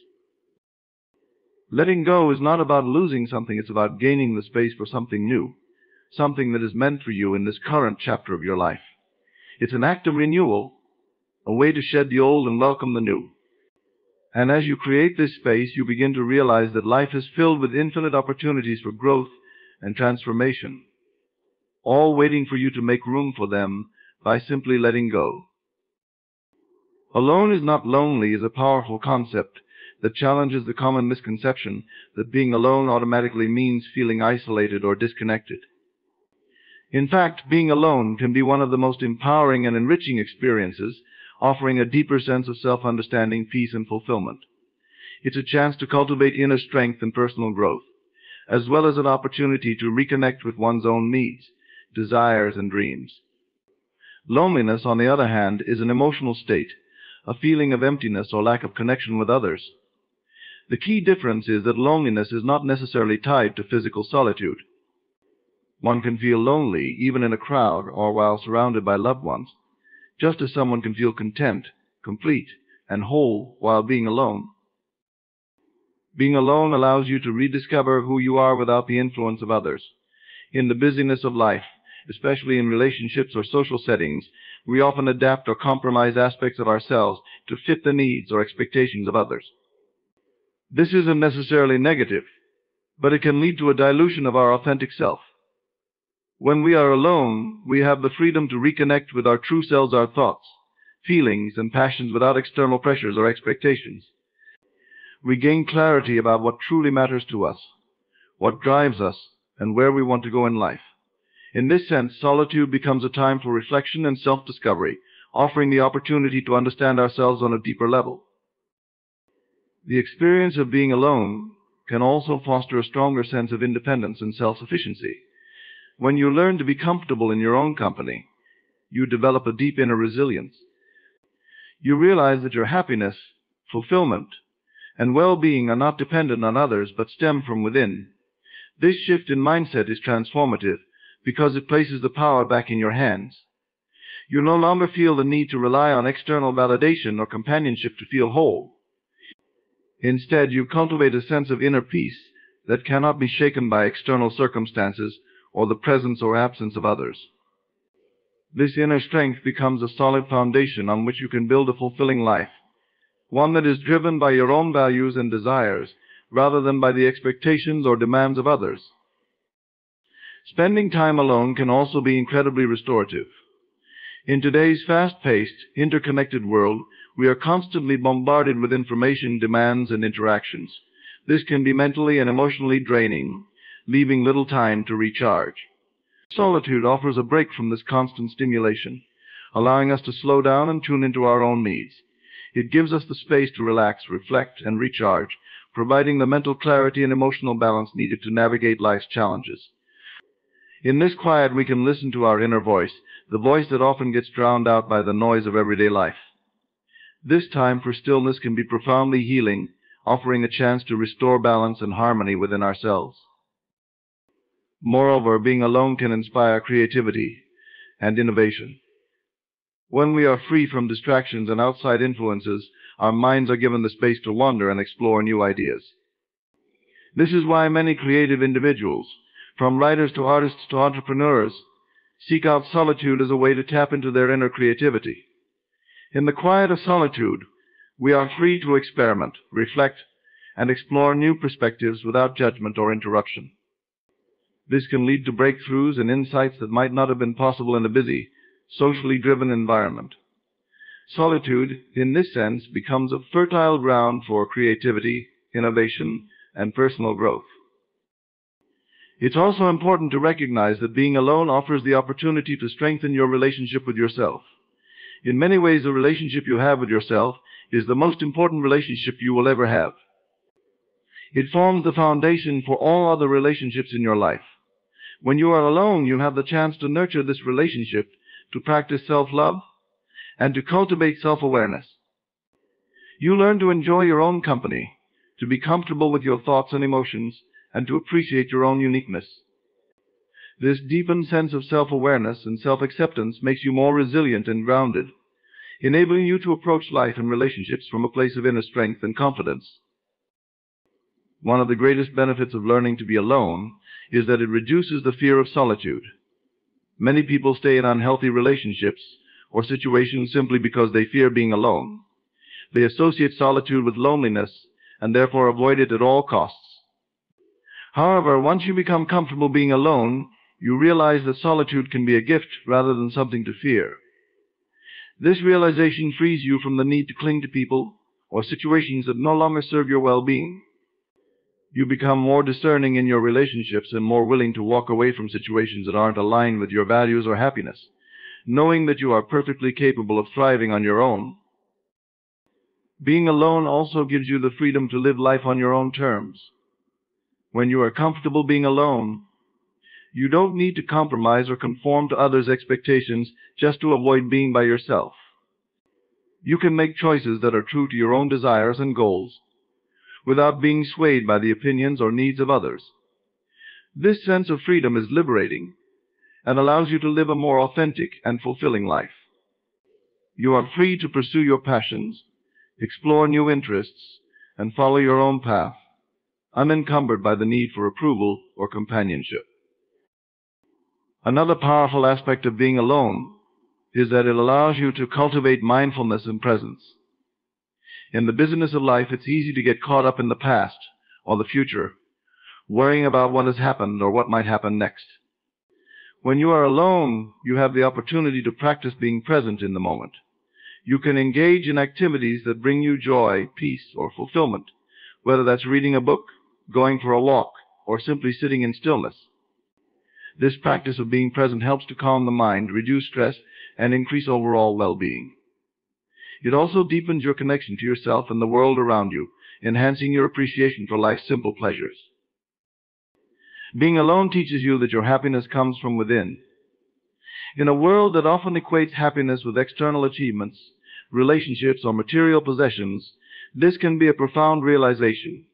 Letting go is not about losing something, it's about gaining the space for something new, something that is meant for you in this current chapter of your life. It's an act of renewal, a way to shed the old and welcome the new. And as you create this space, you begin to realize that life is filled with infinite opportunities for growth and transformation, all waiting for you to make room for them by simply letting go. Alone is not lonely is a powerful concept that challenges the common misconception that being alone automatically means feeling isolated or disconnected. In fact, being alone can be one of the most empowering and enriching experiences, offering a deeper sense of self-understanding, peace, and fulfillment. It's a chance to cultivate inner strength and personal growth, as well as an opportunity to reconnect with one's own needs, desires, and dreams. Loneliness, on the other hand, is an emotional state, a feeling of emptiness or lack of connection with others. The key difference is that loneliness is not necessarily tied to physical solitude. One can feel lonely even in a crowd or while surrounded by loved ones, just as someone can feel content, complete, and whole while being alone. Being alone allows you to rediscover who you are without the influence of others. In the busyness of life, especially in relationships or social settings, we often adapt or compromise aspects of ourselves to fit the needs or expectations of others. This isn't necessarily negative, but it can lead to a dilution of our authentic self. When we are alone, we have the freedom to reconnect with our true selves, our thoughts, feelings, and passions without external pressures or expectations. We gain clarity about what truly matters to us, what drives us, and where we want to go in life. In this sense, solitude becomes a time for reflection and self-discovery, offering the opportunity to understand ourselves on a deeper level. The experience of being alone can also foster a stronger sense of independence and self-sufficiency. When you learn to be comfortable in your own company, you develop a deep inner resilience. You realize that your happiness, fulfillment, and well-being are not dependent on others but stem from within. This shift in mindset is transformative because it places the power back in your hands. You no longer feel the need to rely on external validation or companionship to feel whole. Instead, you cultivate a sense of inner peace that cannot be shaken by external circumstances or the presence or absence of others. This inner strength becomes a solid foundation on which you can build a fulfilling life, one that is driven by your own values and desires rather than by the expectations or demands of others. Spending time alone can also be incredibly restorative. In today's fast-paced, interconnected world, we are constantly bombarded with information, demands, and interactions. This can be mentally and emotionally draining, leaving little time to recharge. Solitude offers a break from this constant stimulation, allowing us to slow down and tune into our own needs. It gives us the space to relax, reflect, and recharge, providing the mental clarity and emotional balance needed to navigate life's challenges. In this quiet, we can listen to our inner voice, the voice that often gets drowned out by the noise of everyday life. This time for stillness can be profoundly healing, offering a chance to restore balance and harmony within ourselves. Moreover, being alone can inspire creativity and innovation. When we are free from distractions and outside influences, our minds are given the space to wander and explore new ideas. This is why many creative individuals, from writers to artists to entrepreneurs, seek out solitude as a way to tap into their inner creativity. In the quiet of solitude, we are free to experiment, reflect, and explore new perspectives without judgment or interruption. This can lead to breakthroughs and insights that might not have been possible in a busy, socially driven environment. Solitude, in this sense, becomes a fertile ground for creativity, innovation, and personal growth. It's also important to recognize that being alone offers the opportunity to strengthen your relationship with yourself. In many ways, the relationship you have with yourself is the most important relationship you will ever have. It forms the foundation for all other relationships in your life. When you are alone, you have the chance to nurture this relationship, to practice self-love, and to cultivate self-awareness. You learn to enjoy your own company, to be comfortable with your thoughts and emotions, and to appreciate your own uniqueness. This deepened sense of self-awareness and self-acceptance makes you more resilient and grounded, enabling you to approach life and relationships from a place of inner strength and confidence. One of the greatest benefits of learning to be alone is that it reduces the fear of solitude. Many people stay in unhealthy relationships or situations simply because they fear being alone. They associate solitude with loneliness and therefore avoid it at all costs. However, once you become comfortable being alone, you realize that solitude can be a gift rather than something to fear. This realization frees you from the need to cling to people or situations that no longer serve your well-being. You become more discerning in your relationships and more willing to walk away from situations that aren't aligned with your values or happiness, knowing that you are perfectly capable of thriving on your own. Being alone also gives you the freedom to live life on your own terms. When you are comfortable being alone, you don't need to compromise or conform to others' expectations just to avoid being by yourself. You can make choices that are true to your own desires and goals without being swayed by the opinions or needs of others. This sense of freedom is liberating and allows you to live a more authentic and fulfilling life. You are free to pursue your passions, explore new interests, and follow your own path, unencumbered by the need for approval or companionship. Another powerful aspect of being alone is that it allows you to cultivate mindfulness and presence. In the business of life, it's easy to get caught up in the past or the future, worrying about what has happened or what might happen next. When you are alone, you have the opportunity to practice being present in the moment. You can engage in activities that bring you joy, peace, or fulfillment, whether that's reading a book, going for a walk, or simply sitting in stillness. This practice of being present helps to calm the mind, reduce stress, and increase overall well-being. It also deepens your connection to yourself and the world around you, enhancing your appreciation for life's simple pleasures. Being alone teaches you that your happiness comes from within. In a world that often equates happiness with external achievements, relationships, or material possessions, this can be a profound realization.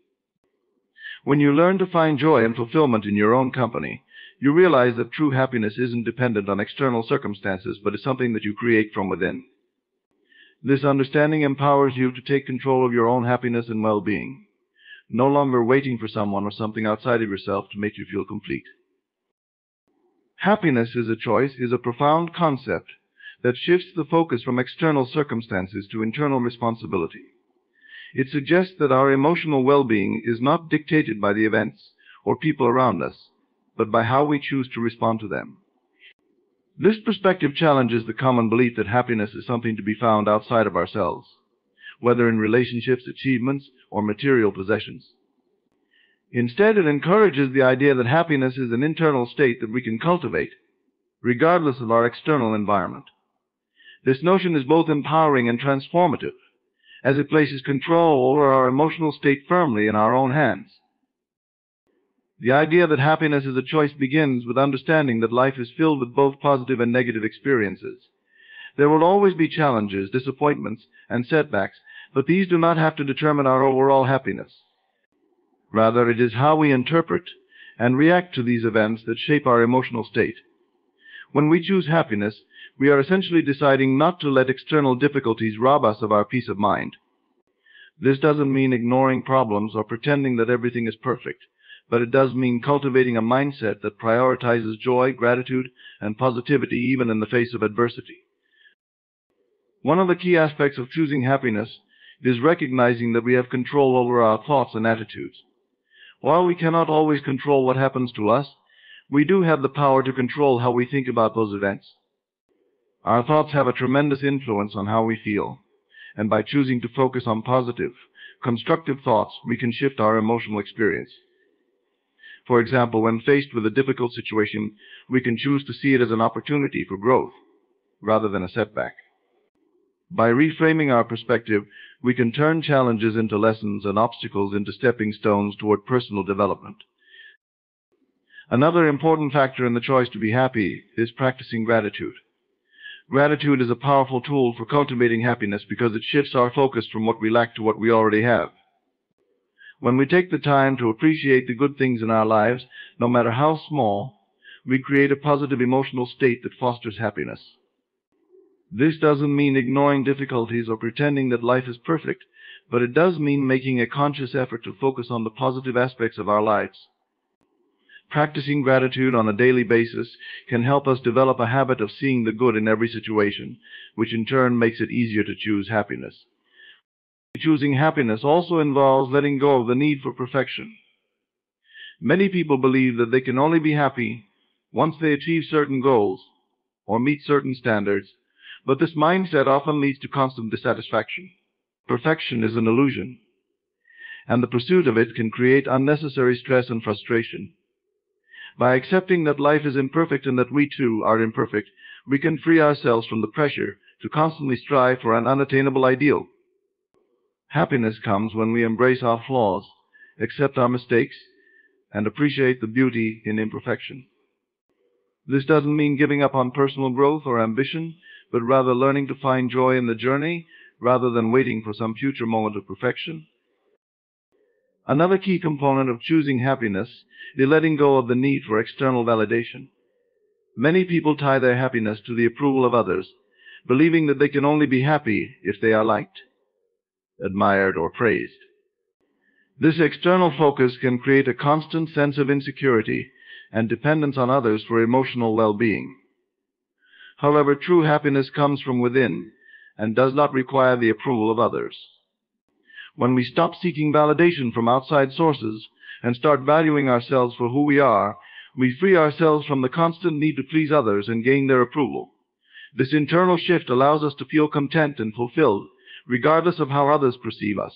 When you learn to find joy and fulfillment in your own company, you realize that true happiness isn't dependent on external circumstances, but is something that you create from within. This understanding empowers you to take control of your own happiness and well-being, no longer waiting for someone or something outside of yourself to make you feel complete. Happiness as a choice is a profound concept that shifts the focus from external circumstances to internal responsibility. It suggests that our emotional well-being is not dictated by the events or people around us, but by how we choose to respond to them. This perspective challenges the common belief that happiness is something to be found outside of ourselves, whether in relationships, achievements, or material possessions. Instead, it encourages the idea that happiness is an internal state that we can cultivate, regardless of our external environment. This notion is both empowering and transformative, as it places control over our emotional state firmly in our own hands. The idea that happiness is a choice begins with understanding that life is filled with both positive and negative experiences. There will always be challenges, disappointments, and setbacks, but these do not have to determine our overall happiness. Rather, it is how we interpret and react to these events that shape our emotional state. When we choose happiness, we are essentially deciding not to let external difficulties rob us of our peace of mind. This doesn't mean ignoring problems or pretending that everything is perfect, but it does mean cultivating a mindset that prioritizes joy, gratitude, and positivity even in the face of adversity. One of the key aspects of choosing happiness is recognizing that we have control over our thoughts and attitudes. While we cannot always control what happens to us, we do have the power to control how we think about those events. Our thoughts have a tremendous influence on how we feel, and by choosing to focus on positive, constructive thoughts, we can shift our emotional experience. For example, when faced with a difficult situation, we can choose to see it as an opportunity for growth, rather than a setback. By reframing our perspective, we can turn challenges into lessons and obstacles into stepping stones toward personal development. Another important factor in the choice to be happy is practicing gratitude. Gratitude is a powerful tool for cultivating happiness because it shifts our focus from what we lack to what we already have. When we take the time to appreciate the good things in our lives, no matter how small, we create a positive emotional state that fosters happiness. This doesn't mean ignoring difficulties or pretending that life is perfect, but it does mean making a conscious effort to focus on the positive aspects of our lives. Practicing gratitude on a daily basis can help us develop a habit of seeing the good in every situation, which in turn makes it easier to choose happiness. Choosing happiness also involves letting go of the need for perfection. Many people believe that they can only be happy once they achieve certain goals or meet certain standards, but this mindset often leads to constant dissatisfaction. Perfection is an illusion, and the pursuit of it can create unnecessary stress and frustration. By accepting that life is imperfect and that we too are imperfect, we can free ourselves from the pressure to constantly strive for an unattainable ideal. Happiness comes when we embrace our flaws, accept our mistakes, and appreciate the beauty in imperfection. This doesn't mean giving up on personal growth or ambition, but rather learning to find joy in the journey rather than waiting for some future moment of perfection. Another key component of choosing happiness is letting go of the need for external validation. Many people tie their happiness to the approval of others, believing that they can only be happy if they are liked, admired, or praised. This external focus can create a constant sense of insecurity and dependence on others for emotional well-being. However, true happiness comes from within and does not require the approval of others. When we stop seeking validation from outside sources and start valuing ourselves for who we are, we free ourselves from the constant need to please others and gain their approval. This internal shift allows us to feel content and fulfilled, regardless of how others perceive us.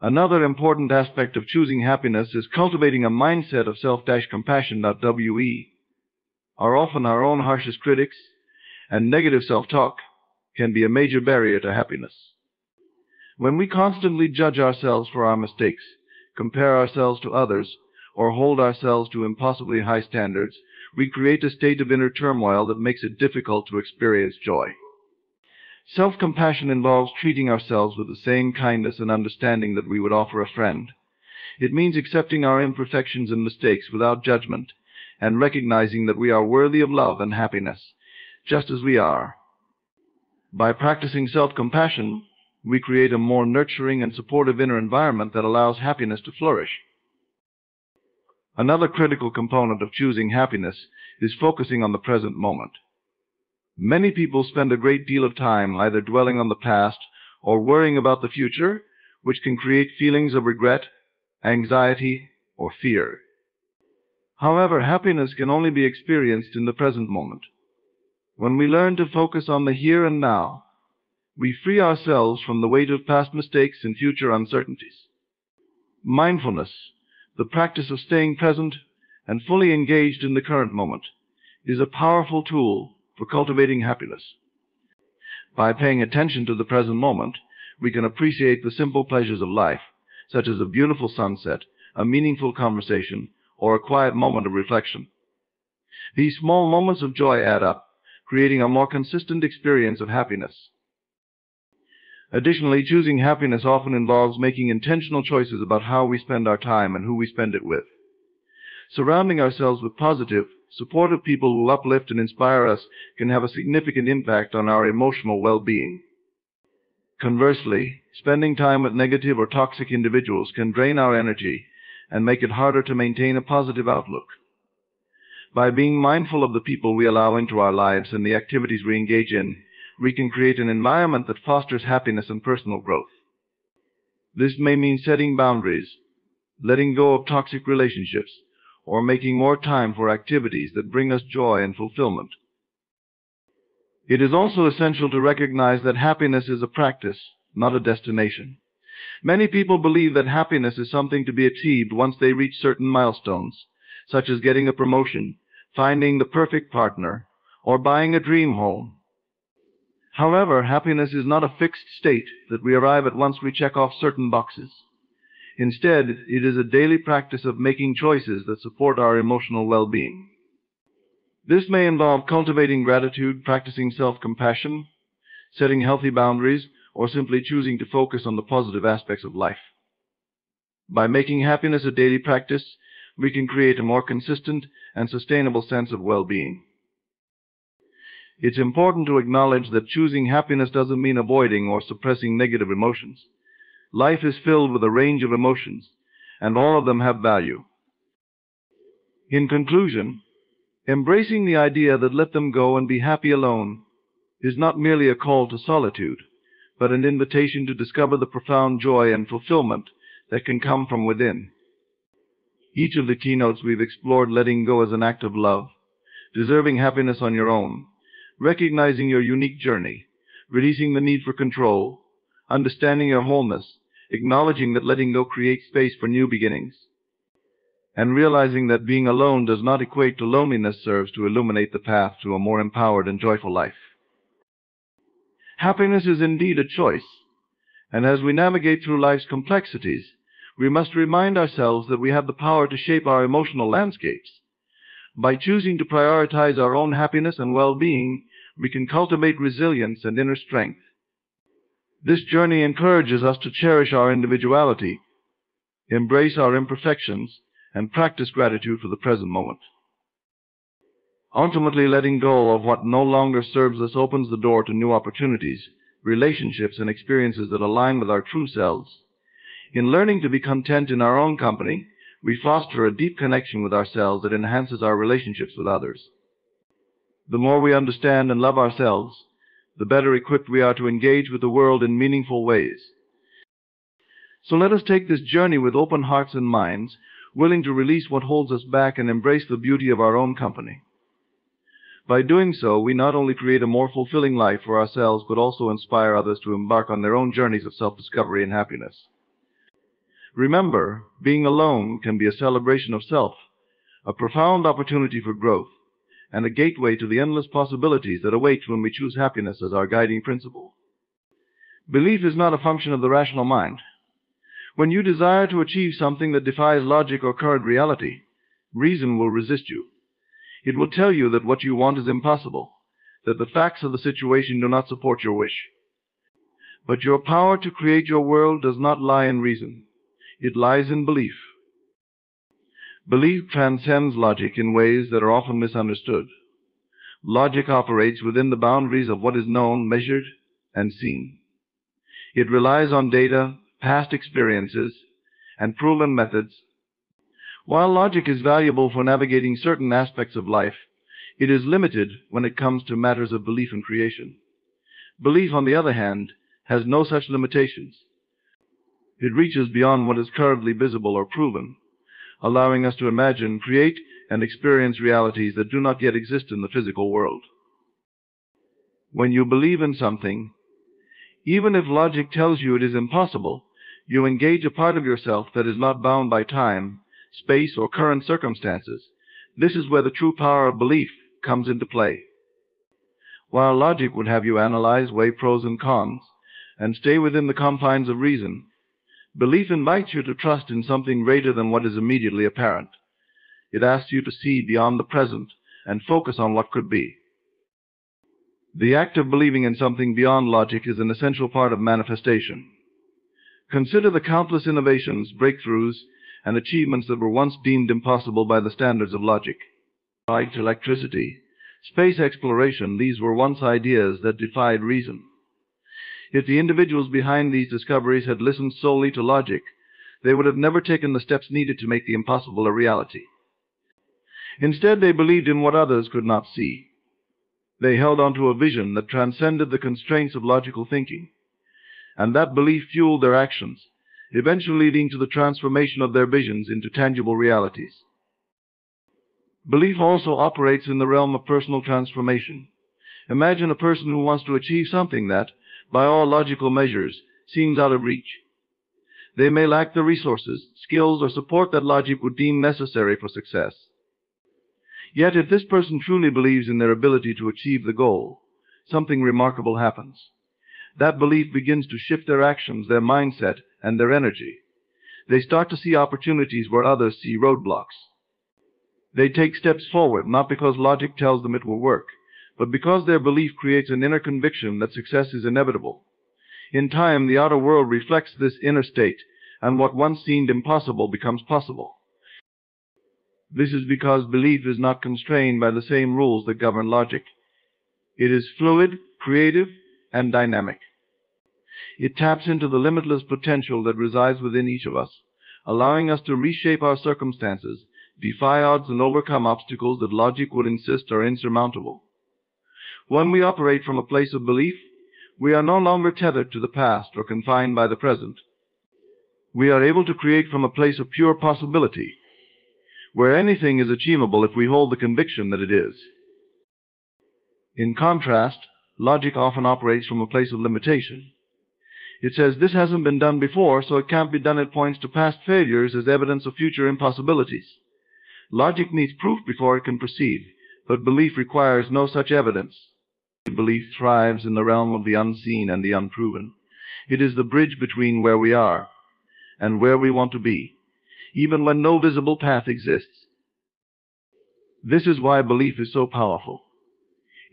Another important aspect of choosing happiness is cultivating a mindset of self-compassion.we. Are often our own harshest critics, and negative self-talk can be a major barrier to happiness. When we constantly judge ourselves for our mistakes, compare ourselves to others, or hold ourselves to impossibly high standards, we create a state of inner turmoil that makes it difficult to experience joy. Self-compassion involves treating ourselves with the same kindness and understanding that we would offer a friend. It means accepting our imperfections and mistakes without judgment and recognizing that we are worthy of love and happiness, just as we are. By practicing self-compassion, we create a more nurturing and supportive inner environment that allows happiness to flourish. Another critical component of choosing happiness is focusing on the present moment. Many people spend a great deal of time either dwelling on the past or worrying about the future, which can create feelings of regret, anxiety, or fear. However, happiness can only be experienced in the present moment. When we learn to focus on the here and now, we free ourselves from the weight of past mistakes and future uncertainties. Mindfulness, the practice of staying present and fully engaged in the current moment, is a powerful tool for cultivating happiness. By paying attention to the present moment, we can appreciate the simple pleasures of life, such as a beautiful sunset, a meaningful conversation, or a quiet moment of reflection. These small moments of joy add up, creating a more consistent experience of happiness. Additionally, choosing happiness often involves making intentional choices about how we spend our time and who we spend it with. Surrounding ourselves with positive, supportive people who uplift and inspire us can have a significant impact on our emotional well-being. Conversely, spending time with negative or toxic individuals can drain our energy and make it harder to maintain a positive outlook. By being mindful of the people we allow into our lives and the activities we engage in, we can create an environment that fosters happiness and personal growth. This may mean setting boundaries, letting go of toxic relationships, or making more time for activities that bring us joy and fulfillment. It is also essential to recognize that happiness is a practice, not a destination. Many people believe that happiness is something to be achieved once they reach certain milestones, such as getting a promotion, finding the perfect partner, or buying a dream home. However, happiness is not a fixed state that we arrive at once we check off certain boxes. Instead, it is a daily practice of making choices that support our emotional well-being. This may involve cultivating gratitude, practicing self-compassion, setting healthy boundaries, or simply choosing to focus on the positive aspects of life. By making happiness a daily practice, we can create a more consistent and sustainable sense of well-being. It's important to acknowledge that choosing happiness doesn't mean avoiding or suppressing negative emotions. Life is filled with a range of emotions, and all of them have value. In conclusion, embracing the idea that let them go and be happy alone is not merely a call to solitude, but an invitation to discover the profound joy and fulfillment that can come from within. Each of the keynotes we've explored letting go as an act of love, deserving happiness on your own, recognizing your unique journey, releasing the need for control, understanding your wholeness, acknowledging that letting go creates space for new beginnings, and realizing that being alone does not equate to loneliness serves to illuminate the path to a more empowered and joyful life. Happiness is indeed a choice, and as we navigate through life's complexities, we must remind ourselves that we have the power to shape our emotional landscapes. By choosing to prioritize our own happiness and well-being, we can cultivate resilience and inner strength. This journey encourages us to cherish our individuality, embrace our imperfections, and practice gratitude for the present moment. Ultimately, letting go of what no longer serves us opens the door to new opportunities, relationships, and experiences that align with our true selves. In learning to be content in our own company, we foster a deep connection with ourselves that enhances our relationships with others. The more we understand and love ourselves, the better equipped we are to engage with the world in meaningful ways. So let us take this journey with open hearts and minds, willing to release what holds us back and embrace the beauty of our own company. By doing so, we not only create a more fulfilling life for ourselves, but also inspire others to embark on their own journeys of self-discovery and happiness. Remember, being alone can be a celebration of self, a profound opportunity for growth, and a gateway to the endless possibilities that await when we choose happiness as our guiding principle. Belief is not a function of the rational mind. When you desire to achieve something that defies logic or current reality, reason will resist you. It will tell you that what you want is impossible, that the facts of the situation do not support your wish. But your power to create your world does not lie in reason. It lies in belief. Belief transcends logic in ways that are often misunderstood. Logic operates within the boundaries of what is known, measured, and seen. It relies on data, past experiences, and proven methods. While logic is valuable for navigating certain aspects of life, it is limited when it comes to matters of belief and creation. Belief, on the other hand, has no such limitations. It reaches beyond what is currently visible or proven, allowing us to imagine, create, and experience realities that do not yet exist in the physical world. When you believe in something, even if logic tells you it is impossible, you engage a part of yourself that is not bound by time, space, or current circumstances. This is where the true power of belief comes into play. While logic would have you analyze, weigh pros and cons, and stay within the confines of reason, belief invites you to trust in something greater than what is immediately apparent. It asks you to see beyond the present and focus on what could be. The act of believing in something beyond logic is an essential part of manifestation. Consider the countless innovations, breakthroughs, and achievements that were once deemed impossible by the standards of logic. Like electricity, space exploration, these were once ideas that defied reason. If the individuals behind these discoveries had listened solely to logic, they would have never taken the steps needed to make the impossible a reality. Instead, they believed in what others could not see. They held on to a vision that transcended the constraints of logical thinking, and that belief fueled their actions, eventually leading to the transformation of their visions into tangible realities. Belief also operates in the realm of personal transformation. Imagine a person who wants to achieve something that, by all logical measures, seems out of reach. They may lack the resources, skills, or support that logic would deem necessary for success. Yet if this person truly believes in their ability to achieve the goal, something remarkable happens. That belief begins to shift their actions, their mindset, and their energy. They start to see opportunities where others see roadblocks. They take steps forward, not because logic tells them it will work, but because their belief creates an inner conviction that success is inevitable. In time, the outer world reflects this inner state, and what once seemed impossible becomes possible. This is because belief is not constrained by the same rules that govern logic. It is fluid, creative, and dynamic. It taps into the limitless potential that resides within each of us, allowing us to reshape our circumstances, defy odds, and overcome obstacles that logic would insist are insurmountable. When we operate from a place of belief, we are no longer tethered to the past or confined by the present. We are able to create from a place of pure possibility, where anything is achievable if we hold the conviction that it is. In contrast, logic often operates from a place of limitation. It says this hasn't been done before, so it can't be done. It points to past failures as evidence of future impossibilities. Logic needs proof before it can proceed, but belief requires no such evidence. Belief thrives in the realm of the unseen and the unproven. It is the bridge between where we are and where we want to be, even when no visible path exists. This is why belief is so powerful.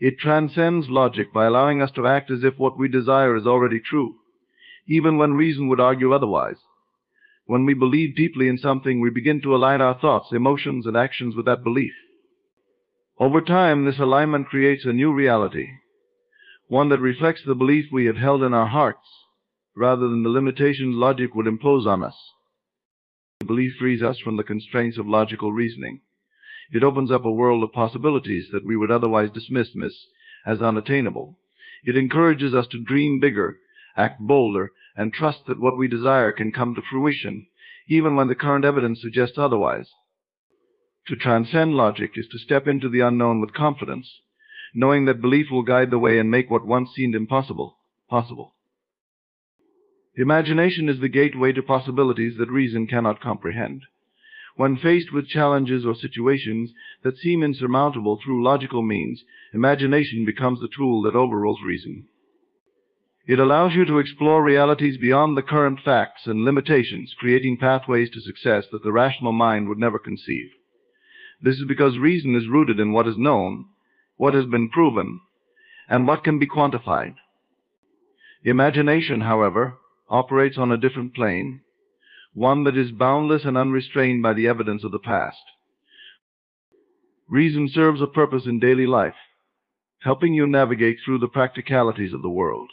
It transcends logic by allowing us to act as if what we desire is already true, even when reason would argue otherwise. When we believe deeply in something, we begin to align our thoughts, emotions, and actions with that belief. Over time, this alignment creates a new reality, one that reflects the belief we have held in our hearts, rather than the limitations logic would impose on us. Belief frees us from the constraints of logical reasoning. It opens up a world of possibilities that we would otherwise dismiss as unattainable. It encourages us to dream bigger, act bolder, and trust that what we desire can come to fruition, even when the current evidence suggests otherwise. To transcend logic is to step into the unknown with confidence, knowing that belief will guide the way and make what once seemed impossible, possible. Imagination is the gateway to possibilities that reason cannot comprehend. When faced with challenges or situations that seem insurmountable through logical means, imagination becomes the tool that overrules reason. It allows you to explore realities beyond the current facts and limitations, creating pathways to success that the rational mind would never conceive. This is because reason is rooted in what is known, what has been proven, and what can be quantified. Imagination, however, operates on a different plane, one that is boundless and unrestrained by the evidence of the past. Reason serves a purpose in daily life, helping you navigate through the practicalities of the world.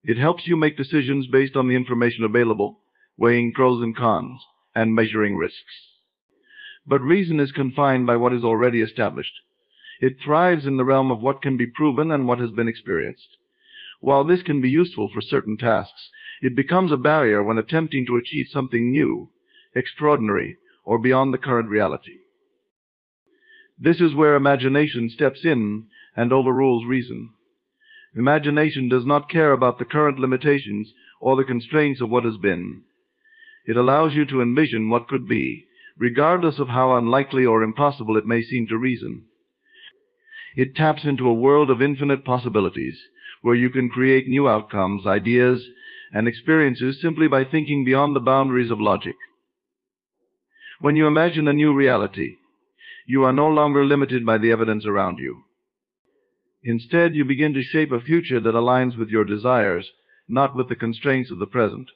It helps you make decisions based on the information available, weighing pros and cons, and measuring risks. But reason is confined by what is already established. It thrives in the realm of what can be proven and what has been experienced. While this can be useful for certain tasks, it becomes a barrier when attempting to achieve something new, extraordinary, or beyond the current reality. This is where imagination steps in and overrules reason. Imagination does not care about the current limitations or the constraints of what has been. It allows you to envision what could be, regardless of how unlikely or impossible it may seem to reason. It taps into a world of infinite possibilities, where you can create new outcomes, ideas, and experiences simply by thinking beyond the boundaries of logic. When you imagine a new reality, you are no longer limited by the evidence around you. Instead, you begin to shape a future that aligns with your desires, not with the constraints of the present.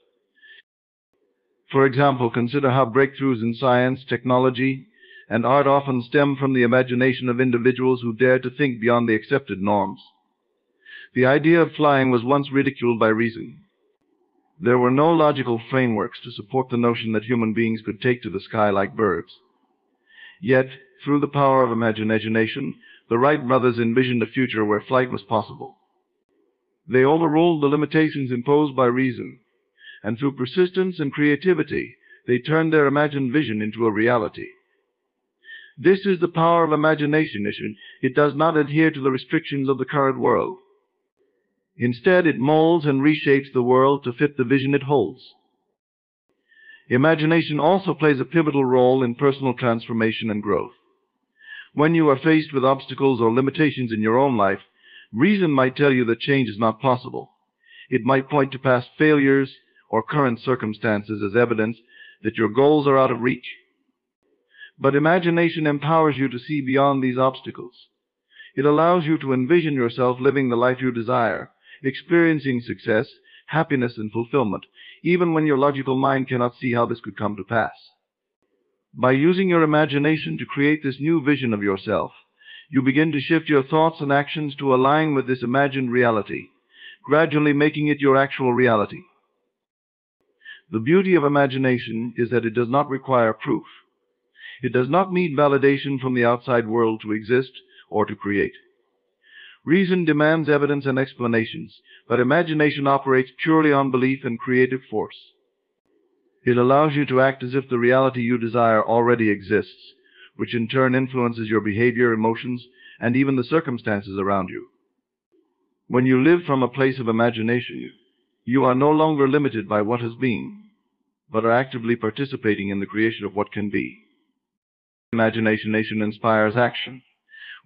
For example, consider how breakthroughs in science, technology, and art often stem from the imagination of individuals who dare to think beyond the accepted norms. The idea of flying was once ridiculed by reason. There were no logical frameworks to support the notion that human beings could take to the sky like birds. Yet, through the power of imagination, the Wright brothers envisioned a future where flight was possible. They overruled the limitations imposed by reason, and through persistence and creativity, they turned their imagined vision into a reality. This is the power of imagination. It does not adhere to the restrictions of the current world. Instead, it molds and reshapes the world to fit the vision it holds. Imagination also plays a pivotal role in personal transformation and growth. When you are faced with obstacles or limitations in your own life, reason might tell you that change is not possible. It might point to past failures or current circumstances as evidence that your goals are out of reach. But imagination empowers you to see beyond these obstacles. It allows you to envision yourself living the life you desire, experiencing success, happiness, and fulfillment, even when your logical mind cannot see how this could come to pass. By using your imagination to create this new vision of yourself, you begin to shift your thoughts and actions to align with this imagined reality, gradually making it your actual reality. The beauty of imagination is that it does not require proof. It does not need validation from the outside world to exist or to create. Reason demands evidence and explanations, but imagination operates purely on belief and creative force. It allows you to act as if the reality you desire already exists, which in turn influences your behavior, emotions, and even the circumstances around you. When you live from a place of imagination, you are no longer limited by what has been, but are actively participating in the creation of what can be. Imagination inspires action.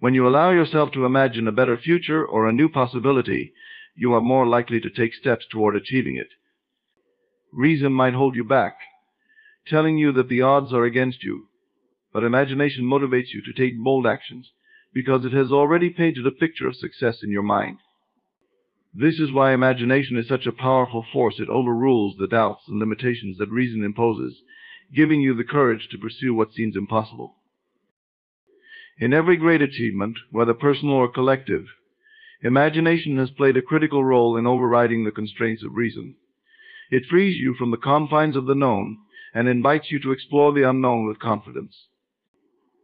When you allow yourself to imagine a better future or a new possibility, you are more likely to take steps toward achieving it. Reason might hold you back, telling you that the odds are against you, but imagination motivates you to take bold actions because it has already painted a picture of success in your mind. This is why imagination is such a powerful force. It overrules the doubts and limitations that reason imposes, giving you the courage to pursue what seems impossible. In every great achievement, whether personal or collective, imagination has played a critical role in overriding the constraints of reason. It frees you from the confines of the known and invites you to explore the unknown with confidence.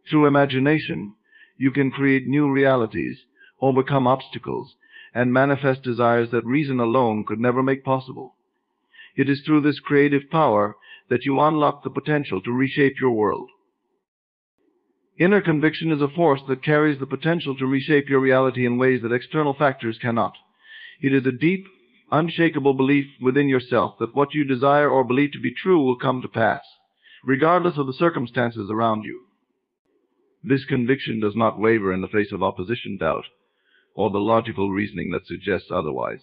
Through imagination, you can create new realities, overcome obstacles, and manifest desires that reason alone could never make possible. It is through this creative power that you unlock the potential to reshape your world. Inner conviction is a force that carries the potential to reshape your reality in ways that external factors cannot. It is a deep, unshakable belief within yourself that what you desire or believe to be true will come to pass, regardless of the circumstances around you. This conviction does not waver in the face of opposition, doubt, or the logical reasoning that suggests otherwise.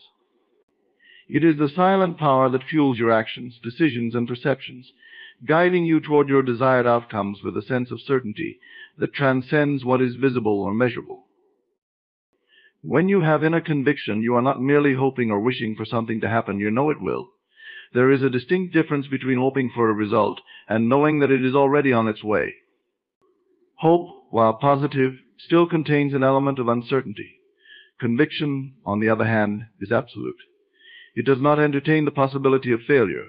It is the silent power that fuels your actions, decisions, and perceptions, guiding you toward your desired outcomes with a sense of certainty that transcends what is visible or measurable. When you have inner conviction, you are not merely hoping or wishing for something to happen. You know it will. There is a distinct difference between hoping for a result and knowing that it is already on its way. Hope, while positive, still contains an element of uncertainty. Conviction, on the other hand, is absolute. It does not entertain the possibility of failure.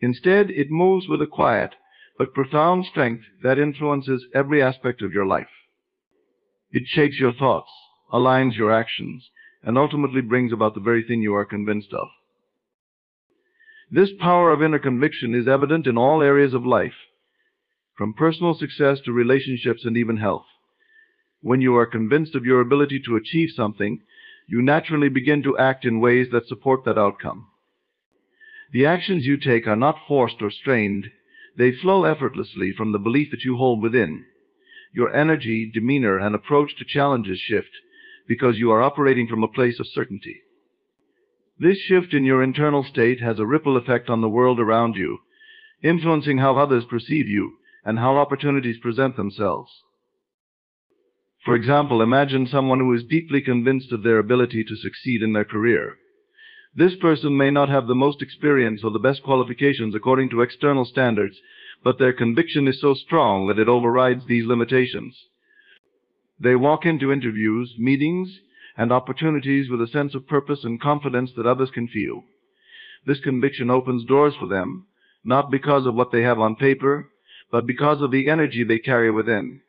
Instead, it moves with a quiet but profound strength that influences every aspect of your life. It shapes your thoughts, aligns your actions, and ultimately brings about the very thing you are convinced of. This power of inner conviction is evident in all areas of life, from personal success to relationships and even health. When you are convinced of your ability to achieve something, you naturally begin to act in ways that support that outcome. The actions you take are not forced or strained. They flow effortlessly from the belief that you hold within. Your energy, demeanor, and approach to challenges shift because you are operating from a place of certainty. This shift in your internal state has a ripple effect on the world around you, influencing how others perceive you and how opportunities present themselves. For example, imagine someone who is deeply convinced of their ability to succeed in their career. This person may not have the most experience or the best qualifications according to external standards, but their conviction is so strong that it overrides these limitations. They walk into interviews, meetings, and opportunities with a sense of purpose and confidence that others can feel. This conviction opens doors for them, not because of what they have on paper, but because of the energy they carry within.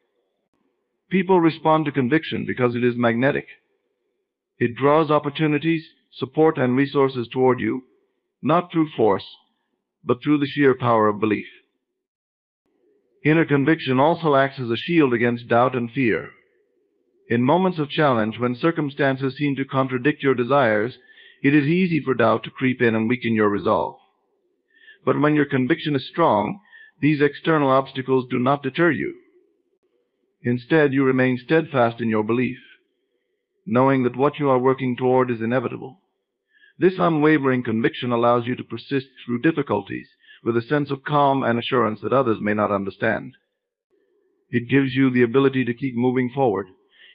People respond to conviction because it is magnetic. It draws opportunities, support, and resources toward you, not through force, but through the sheer power of belief. Inner conviction also acts as a shield against doubt and fear. In moments of challenge, when circumstances seem to contradict your desires, it is easy for doubt to creep in and weaken your resolve. But when your conviction is strong, these external obstacles do not deter you. Instead, you remain steadfast in your belief, knowing that what you are working toward is inevitable. This unwavering conviction allows you to persist through difficulties with a sense of calm and assurance that others may not understand. It gives you the ability to keep moving forward,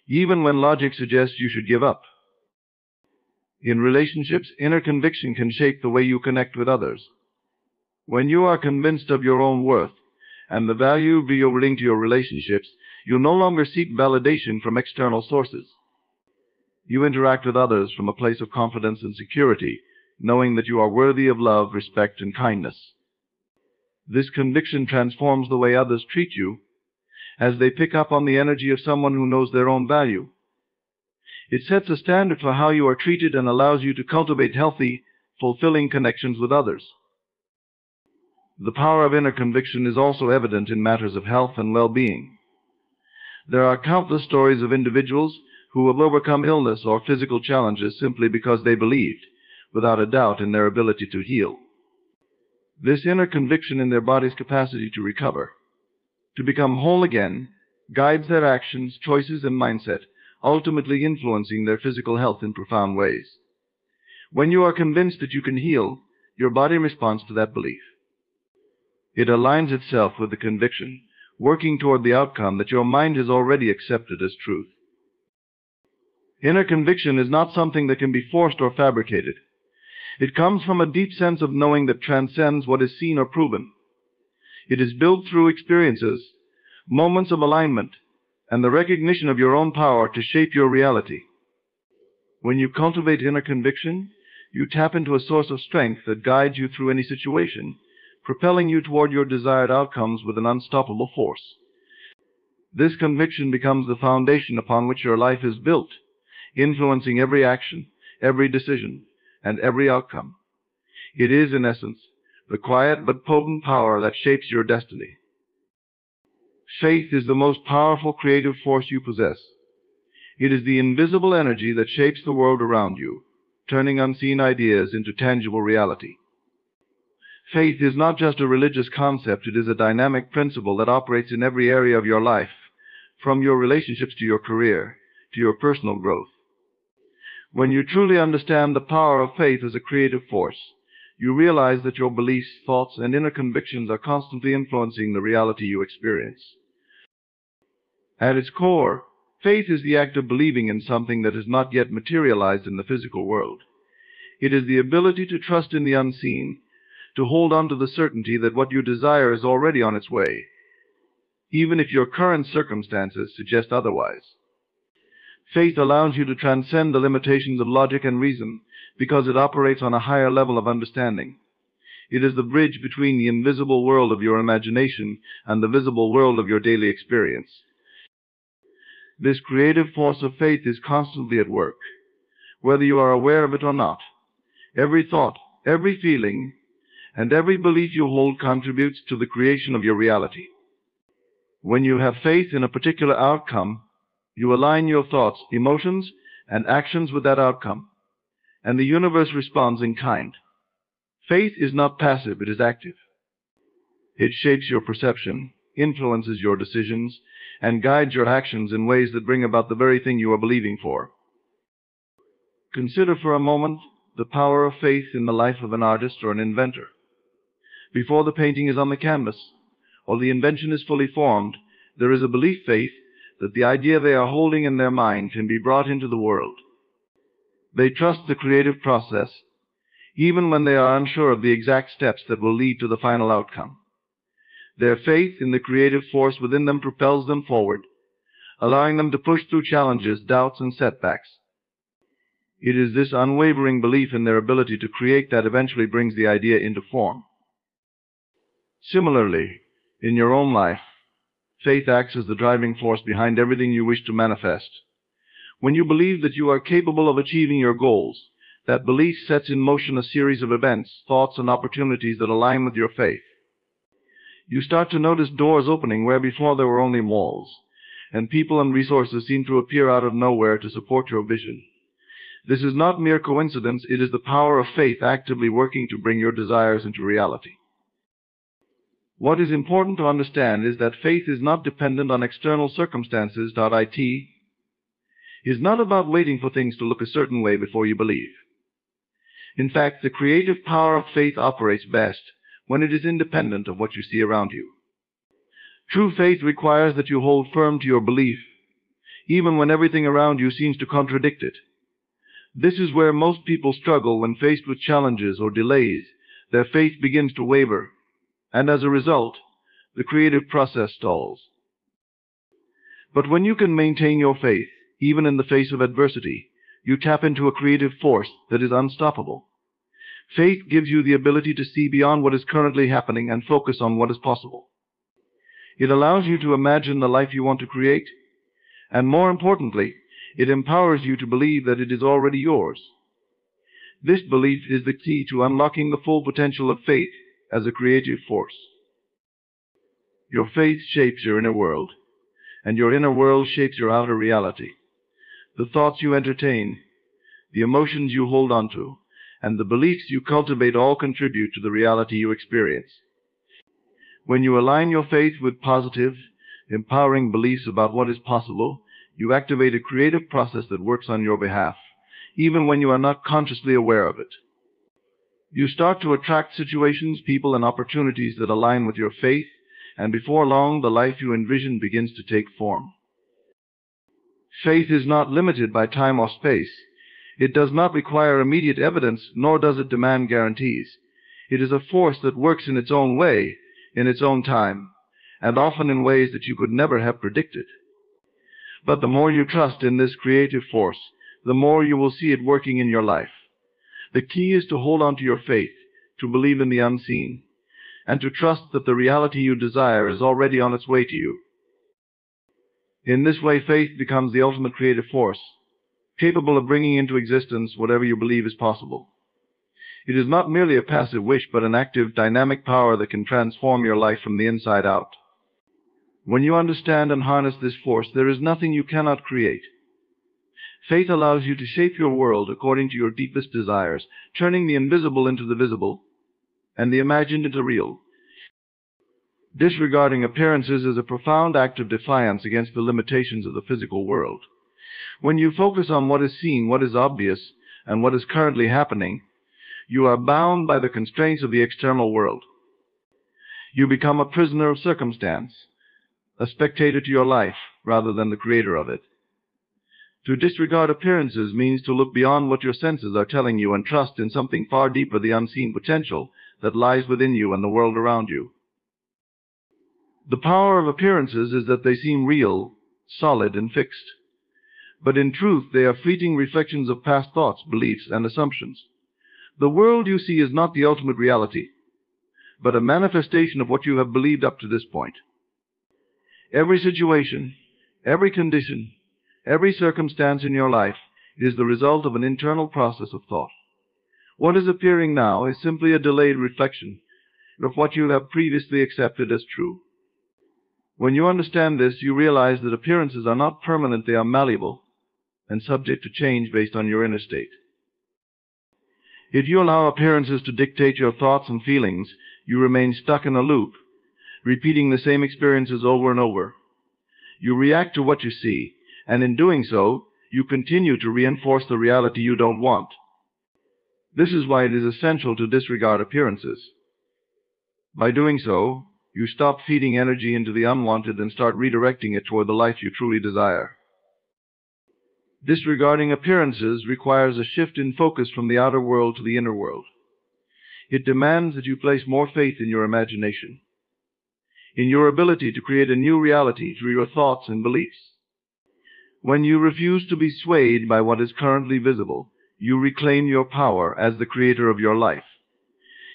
even when logic suggests you should give up. In relationships, inner conviction can shape the way you connect with others. When you are convinced of your own worth and the value you bring to your relationships, you no longer seek validation from external sources. You interact with others from a place of confidence and security, knowing that you are worthy of love, respect, and kindness. This conviction transforms the way others treat you as they pick up on the energy of someone who knows their own value. It sets a standard for how you are treated and allows you to cultivate healthy, fulfilling connections with others. The power of inner conviction is also evident in matters of health and well-being. There are countless stories of individuals who have overcome illness or physical challenges simply because they believed, without a doubt, in their ability to heal. This inner conviction in their body's capacity to recover, to become whole again, guides their actions, choices, and mindset, ultimately influencing their physical health in profound ways. When you are convinced that you can heal, your body responds to that belief. It aligns itself with the conviction, working toward the outcome that your mind has already accepted as truth. Inner conviction is not something that can be forced or fabricated. It comes from a deep sense of knowing that transcends what is seen or proven. It is built through experiences, moments of alignment, and the recognition of your own power to shape your reality. When you cultivate inner conviction, you tap into a source of strength that guides you through any situation, propelling you toward your desired outcomes with an unstoppable force. This conviction becomes the foundation upon which your life is built, influencing every action, every decision, and every outcome. It is, in essence, the quiet but potent power that shapes your destiny. Faith is the most powerful creative force you possess. It is the invisible energy that shapes the world around you, turning unseen ideas into tangible reality. Faith is not just a religious concept, it is a dynamic principle that operates in every area of your life, from your relationships to your career, to your personal growth. When you truly understand the power of faith as a creative force, you realize that your beliefs, thoughts, and inner convictions are constantly influencing the reality you experience. At its core, faith is the act of believing in something that has not yet materialized in the physical world. It is the ability to trust in the unseen, to hold on to the certainty that what you desire is already on its way, even if your current circumstances suggest otherwise. Faith allows you to transcend the limitations of logic and reason because it operates on a higher level of understanding. It is the bridge between the invisible world of your imagination and the visible world of your daily experience. This creative force of faith is constantly at work, whether you are aware of it or not. Every thought, every feeling, and every belief you hold contributes to the creation of your reality. When you have faith in a particular outcome, you align your thoughts, emotions, and actions with that outcome, and the universe responds in kind. Faith is not passive, it is active. It shapes your perception, influences your decisions, and guides your actions in ways that bring about the very thing you are believing for. Consider for a moment the power of faith in the life of an artist or an inventor. Before the painting is on the canvas, or the invention is fully formed, there is a belief faith that the idea they are holding in their mind can be brought into the world. They trust the creative process, even when they are unsure of the exact steps that will lead to the final outcome. Their faith in the creative force within them propels them forward, allowing them to push through challenges, doubts, and setbacks. It is this unwavering belief in their ability to create that eventually brings the idea into form. Similarly, in your own life, faith acts as the driving force behind everything you wish to manifest. When you believe that you are capable of achieving your goals, that belief sets in motion a series of events, thoughts, and opportunities that align with your faith. You start to notice doors opening where before there were only walls, and people and resources seem to appear out of nowhere to support your vision. This is not mere coincidence, it is the power of faith actively working to bring your desires into reality. What is important to understand is that faith is not dependent on external circumstances. It is not about waiting for things to look a certain way before you believe. In fact, the creative power of faith operates best when it is independent of what you see around you. True faith requires that you hold firm to your belief, even when everything around you seems to contradict it. This is where most people struggle when faced with challenges or delays. Their faith begins to waver, and as a result, the creative process stalls. But when you can maintain your faith, even in the face of adversity, you tap into a creative force that is unstoppable. Faith gives you the ability to see beyond what is currently happening and focus on what is possible. It allows you to imagine the life you want to create, and more importantly, it empowers you to believe that it is already yours. This belief is the key to unlocking the full potential of faith as a creative force. Your faith shapes your inner world, and your inner world shapes your outer reality. The thoughts you entertain, the emotions you hold on to, and the beliefs you cultivate all contribute to the reality you experience. When you align your faith with positive, empowering beliefs about what is possible, you activate a creative process that works on your behalf, even when you are not consciously aware of it. You start to attract situations, people, and opportunities that align with your faith, and before long, the life you envision begins to take form. Faith is not limited by time or space. It does not require immediate evidence, nor does it demand guarantees. It is a force that works in its own way, in its own time, and often in ways that you could never have predicted. But the more you trust in this creative force, the more you will see it working in your life. The key is to hold on to your faith, to believe in the unseen, and to trust that the reality you desire is already on its way to you. In this way, faith becomes the ultimate creative force, capable of bringing into existence whatever you believe is possible. It is not merely a passive wish, but an active, dynamic power that can transform your life from the inside out. When you understand and harness this force, there is nothing you cannot create. Faith allows you to shape your world according to your deepest desires, turning the invisible into the visible, and the imagined into real. Disregarding appearances is a profound act of defiance against the limitations of the physical world. When you focus on what is seen, what is obvious, and what is currently happening, you are bound by the constraints of the external world. You become a prisoner of circumstance, a spectator to your life rather than the creator of it. To disregard appearances means to look beyond what your senses are telling you and trust in something far deeper, the unseen potential that lies within you and the world around you. The power of appearances is that they seem real, solid, and fixed. But in truth, they are fleeting reflections of past thoughts, beliefs, and assumptions. The world you see is not the ultimate reality, but a manifestation of what you have believed up to this point. Every situation, every condition, every circumstance in your life is the result of an internal process of thought. What is appearing now is simply a delayed reflection of what you have previously accepted as true. When you understand this, you realize that appearances are not permanent, they are malleable and subject to change based on your inner state. If you allow appearances to dictate your thoughts and feelings, you remain stuck in a loop, repeating the same experiences over and over. You react to what you see, and in doing so, you continue to reinforce the reality you don't want. This is why it is essential to disregard appearances. By doing so, you stop feeding energy into the unwanted and start redirecting it toward the life you truly desire. Disregarding appearances requires a shift in focus from the outer world to the inner world. It demands that you place more faith in your imagination, in your ability to create a new reality through your thoughts and beliefs. When you refuse to be swayed by what is currently visible, you reclaim your power as the creator of your life.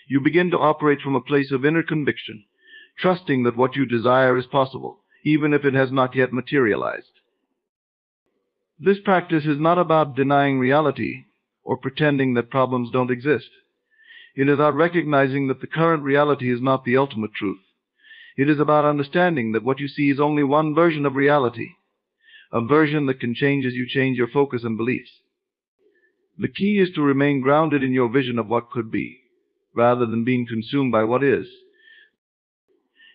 You begin to operate from a place of inner conviction, trusting that what you desire is possible, even if it has not yet materialized. This practice is not about denying reality or pretending that problems don't exist. It is about recognizing that the current reality is not the ultimate truth. It is about understanding that what you see is only one version of reality, a version that can change as you change your focus and beliefs. The key is to remain grounded in your vision of what could be, rather than being consumed by what is.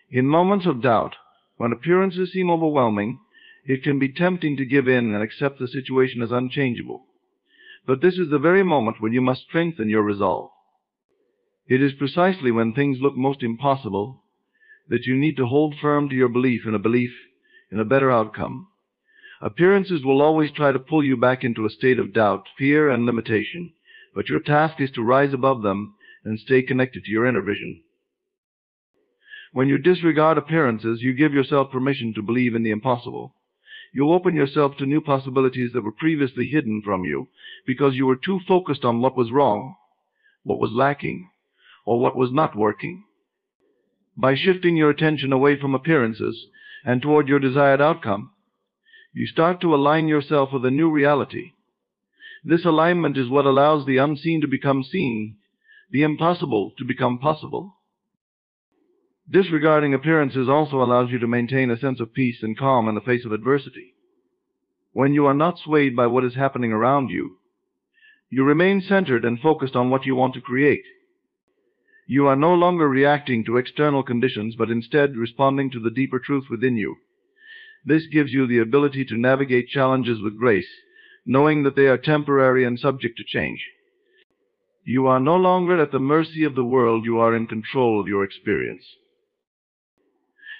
In moments of doubt, when appearances seem overwhelming, it can be tempting to give in and accept the situation as unchangeable. But this is the very moment when you must strengthen your resolve. It is precisely when things look most impossible that you need to hold firm to your belief in a better outcome. Appearances will always try to pull you back into a state of doubt, fear, and limitation, but your task is to rise above them and stay connected to your inner vision. When you disregard appearances, you give yourself permission to believe in the impossible. You open yourself to new possibilities that were previously hidden from you because you were too focused on what was wrong, what was lacking, or what was not working. By shifting your attention away from appearances and toward your desired outcome, you start to align yourself with a new reality. This alignment is what allows the unseen to become seen, the impossible to become possible. Disregarding appearances also allows you to maintain a sense of peace and calm in the face of adversity. When you are not swayed by what is happening around you, you remain centered and focused on what you want to create. You are no longer reacting to external conditions, but instead responding to the deeper truth within you. This gives you the ability to navigate challenges with grace, knowing that they are temporary and subject to change. You are no longer at the mercy of the world, you are in control of your experience.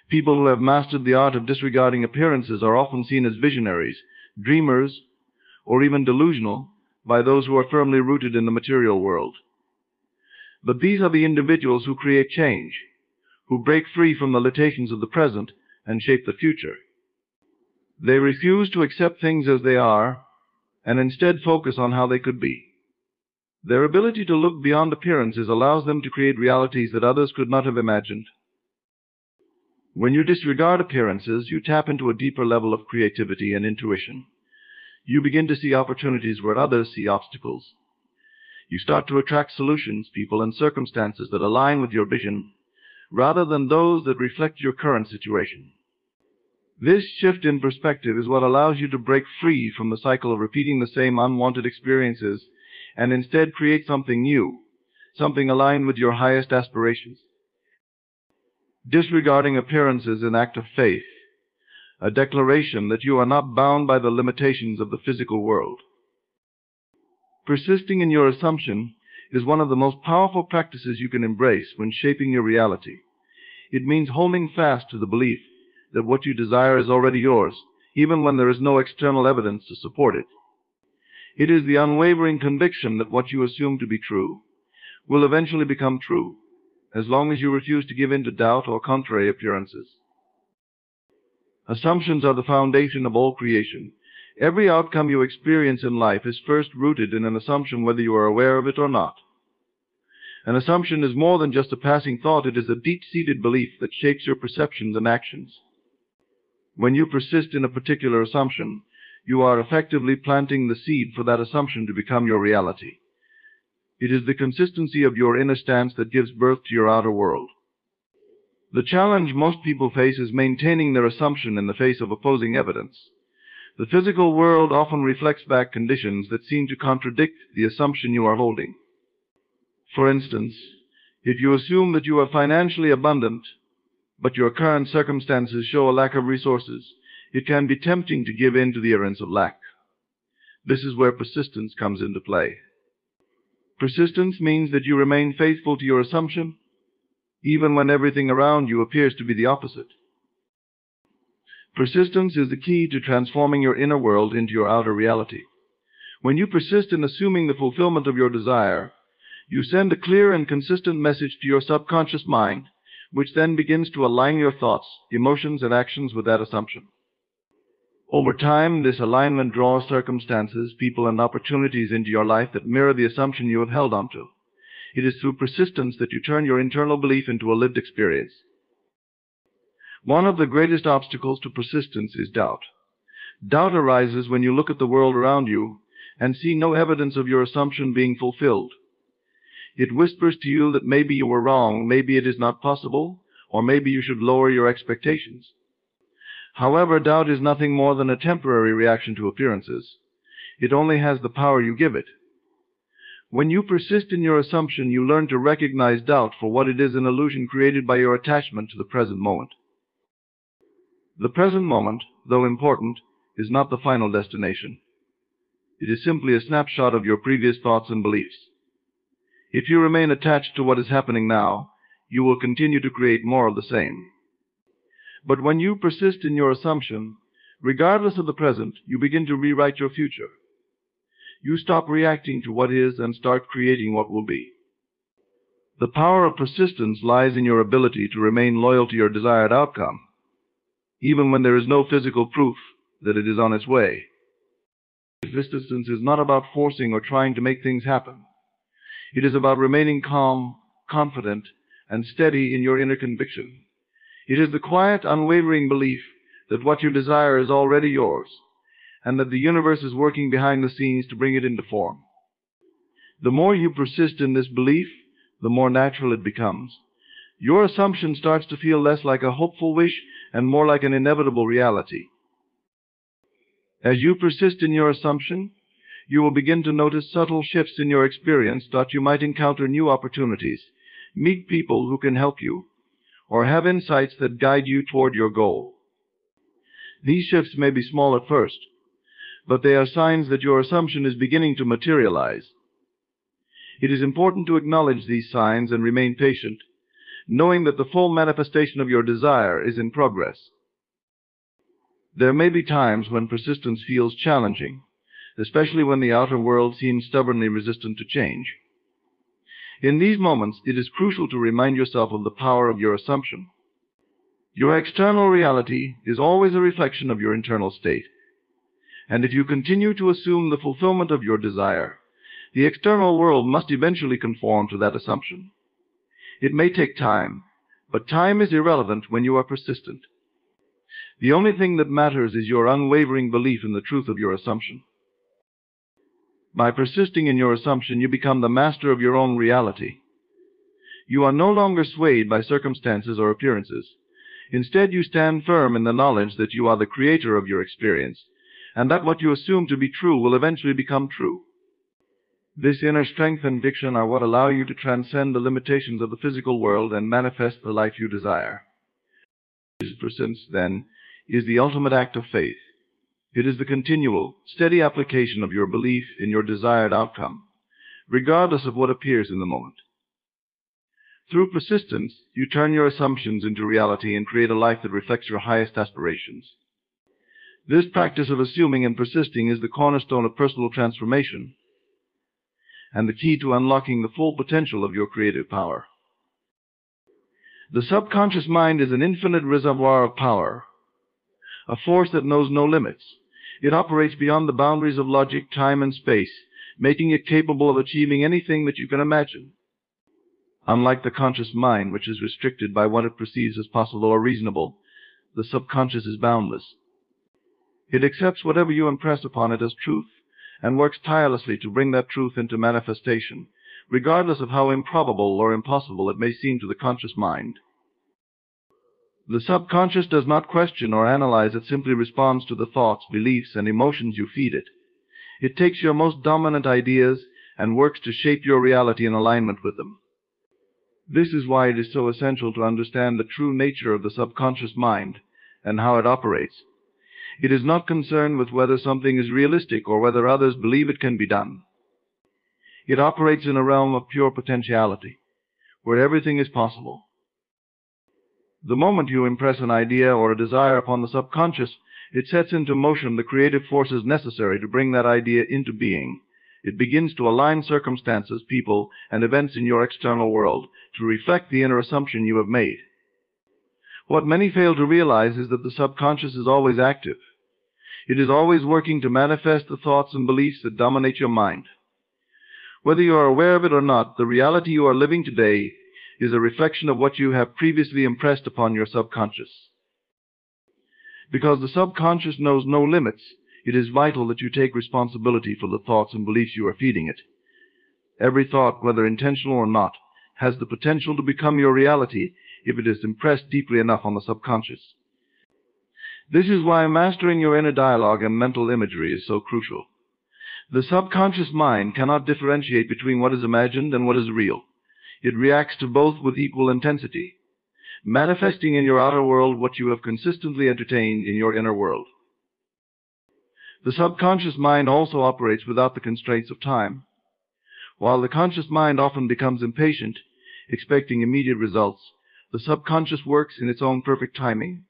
People who have mastered the art of disregarding appearances are often seen as visionaries, dreamers, or even delusional by those who are firmly rooted in the material world. But these are the individuals who create change, who break free from the limitations of the present and shape the future. They refuse to accept things as they are and instead focus on how they could be. Their ability to look beyond appearances allows them to create realities that others could not have imagined. When you disregard appearances, you tap into a deeper level of creativity and intuition. You begin to see opportunities where others see obstacles. You start to attract solutions, people, and circumstances that align with your vision, rather than those that reflect your current situation. This shift in perspective is what allows you to break free from the cycle of repeating the same unwanted experiences and instead create something new, something aligned with your highest aspirations. Disregarding appearances is an act of faith, a declaration that you are not bound by the limitations of the physical world. Persisting in your assumption is one of the most powerful practices you can embrace when shaping your reality. It means holding fast to the belief that what you desire is already yours, even when there is no external evidence to support it. It is the unwavering conviction that what you assume to be true will eventually become true, as long as you refuse to give in to doubt or contrary appearances. Assumptions are the foundation of all creation. Every outcome you experience in life is first rooted in an assumption, whether you are aware of it or not. An assumption is more than just a passing thought. It is a deep-seated belief that shapes your perceptions and actions. When you persist in a particular assumption, you are effectively planting the seed for that assumption to become your reality. It is the consistency of your inner stance that gives birth to your outer world. The challenge most people face is maintaining their assumption in the face of opposing evidence. The physical world often reflects back conditions that seem to contradict the assumption you are holding. For instance, if you assume that you are financially abundant, but your current circumstances show a lack of resources, it can be tempting to give in to the appearance of lack. This is where persistence comes into play. Persistence means that you remain faithful to your assumption, even when everything around you appears to be the opposite. Persistence is the key to transforming your inner world into your outer reality. When you persist in assuming the fulfillment of your desire, you send a clear and consistent message to your subconscious mind, which then begins to align your thoughts, emotions, and actions with that assumption. Over time, this alignment draws circumstances, people, and opportunities into your life that mirror the assumption you have held onto. It is through persistence that you turn your internal belief into a lived experience. One of the greatest obstacles to persistence is doubt. Doubt arises when you look at the world around you and see no evidence of your assumption being fulfilled. It whispers to you that maybe you were wrong, maybe it is not possible, or maybe you should lower your expectations. However, doubt is nothing more than a temporary reaction to appearances. It only has the power you give it. When you persist in your assumption, you learn to recognize doubt for what it is, an illusion created by your attachment to the present moment. The present moment, though important, is not the final destination. It is simply a snapshot of your previous thoughts and beliefs. If you remain attached to what is happening now, you will continue to create more of the same. But when you persist in your assumption, regardless of the present, you begin to rewrite your future. You stop reacting to what is and start creating what will be. The power of persistence lies in your ability to remain loyal to your desired outcome, even when there is no physical proof that it is on its way. Persistence is not about forcing or trying to make things happen. It is about remaining calm, confident, and steady in your inner conviction. It is the quiet, unwavering belief that what you desire is already yours, and that the universe is working behind the scenes to bring it into form. The more you persist in this belief, the more natural it becomes. Your assumption starts to feel less like a hopeful wish and more like an inevitable reality. As you persist in your assumption, you will begin to notice subtle shifts in your experience that you might encounter new opportunities, meet people who can help you, or have insights that guide you toward your goal. These shifts may be small at first, but they are signs that your assumption is beginning to materialize. It is important to acknowledge these signs and remain patient, knowing that the full manifestation of your desire is in progress. There may be times when persistence feels challenging, especially when the outer world seems stubbornly resistant to change. In these moments, it is crucial to remind yourself of the power of your assumption. Your external reality is always a reflection of your internal state, and if you continue to assume the fulfillment of your desire, the external world must eventually conform to that assumption. It may take time, but time is irrelevant when you are persistent. The only thing that matters is your unwavering belief in the truth of your assumption. By persisting in your assumption, you become the master of your own reality. You are no longer swayed by circumstances or appearances. Instead, you stand firm in the knowledge that you are the creator of your experience, and that what you assume to be true will eventually become true. This inner strength and conviction are what allow you to transcend the limitations of the physical world and manifest the life you desire. Persistence, then, is the ultimate act of faith. It is the continual, steady application of your belief in your desired outcome, regardless of what appears in the moment. Through persistence, you turn your assumptions into reality and create a life that reflects your highest aspirations. This practice of assuming and persisting is the cornerstone of personal transformation and the key to unlocking the full potential of your creative power. The subconscious mind is an infinite reservoir of power, a force that knows no limits. It operates beyond the boundaries of logic, time, and space, making it capable of achieving anything that you can imagine. Unlike the conscious mind, which is restricted by what it perceives as possible or reasonable, the subconscious is boundless. It accepts whatever you impress upon it as truth and works tirelessly to bring that truth into manifestation, regardless of how improbable or impossible it may seem to the conscious mind. The subconscious does not question or analyze, it simply responds to the thoughts, beliefs, and emotions you feed it. It takes your most dominant ideas and works to shape your reality in alignment with them. This is why it is so essential to understand the true nature of the subconscious mind and how it operates. It is not concerned with whether something is realistic or whether others believe it can be done. It operates in a realm of pure potentiality, where everything is possible. The moment you impress an idea or a desire upon the subconscious, it sets into motion the creative forces necessary to bring that idea into being. It begins to align circumstances, people, and events in your external world to reflect the inner assumption you have made. What many fail to realize is that the subconscious is always active. It is always working to manifest the thoughts and beliefs that dominate your mind. Whether you are aware of it or not, the reality you are living today is a reflection of what you have previously impressed upon your subconscious. Because the subconscious knows no limits, it is vital that you take responsibility for the thoughts and beliefs you are feeding it. Every thought, whether intentional or not, has the potential to become your reality if it is impressed deeply enough on the subconscious. This is why mastering your inner dialogue and mental imagery is so crucial. The subconscious mind cannot differentiate between what is imagined and what is real. It reacts to both with equal intensity, manifesting in your outer world what you have consistently entertained in your inner world. The subconscious mind also operates without the constraints of time. While the conscious mind often becomes impatient, expecting immediate results, the subconscious works in its own perfect timing.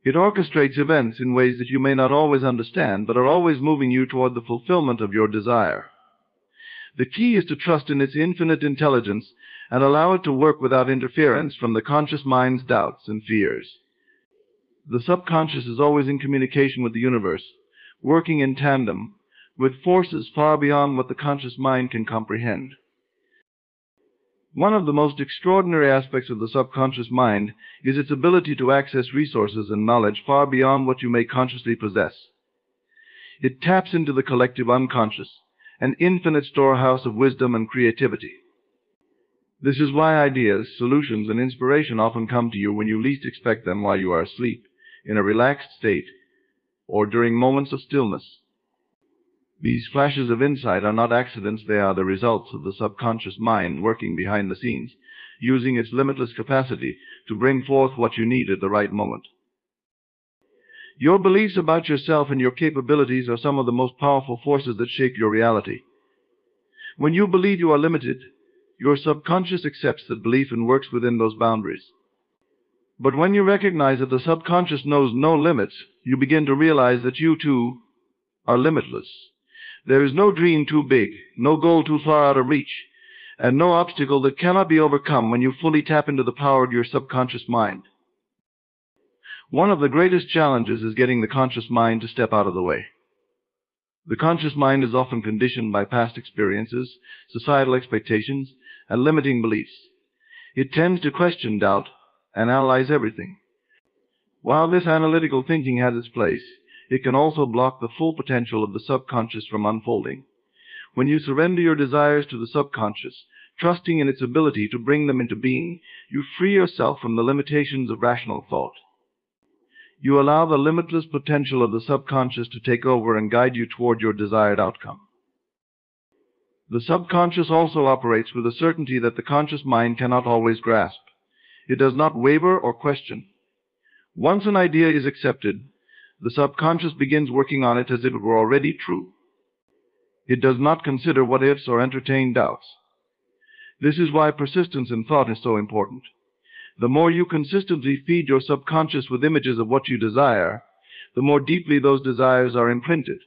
It orchestrates events in ways that you may not always understand, but are always moving you toward the fulfillment of your desire. The key is to trust in its infinite intelligence and allow it to work without interference from the conscious mind's doubts and fears. The subconscious is always in communication with the universe, working in tandem with forces far beyond what the conscious mind can comprehend. One of the most extraordinary aspects of the subconscious mind is its ability to access resources and knowledge far beyond what you may consciously possess. It taps into the collective unconscious, an infinite storehouse of wisdom and creativity. This is why ideas, solutions, and inspiration often come to you when you least expect them while you are asleep, in a relaxed state, or during moments of stillness. These flashes of insight are not accidents, they are the results of the subconscious mind working behind the scenes, using its limitless capacity to bring forth what you need at the right moment. Your beliefs about yourself and your capabilities are some of the most powerful forces that shape your reality. When you believe you are limited, your subconscious accepts that belief and works within those boundaries. But when you recognize that the subconscious knows no limits, you begin to realize that you, too, are limitless. There is no dream too big, no goal too far out of reach, and no obstacle that cannot be overcome when you fully tap into the power of your subconscious mind. One of the greatest challenges is getting the conscious mind to step out of the way. The conscious mind is often conditioned by past experiences, societal expectations, and limiting beliefs. It tends to question, doubt, and analyze everything. While this analytical thinking has its place, it can also block the full potential of the subconscious from unfolding. When you surrender your desires to the subconscious, trusting in its ability to bring them into being, you free yourself from the limitations of rational thought. You allow the limitless potential of the subconscious to take over and guide you toward your desired outcome. The subconscious also operates with a certainty that the conscious mind cannot always grasp. It does not waver or question. Once an idea is accepted, the subconscious begins working on it as if it were already true. It does not consider what-ifs or entertain doubts. This is why persistence in thought is so important. The more you consistently feed your subconscious with images of what you desire, the more deeply those desires are imprinted,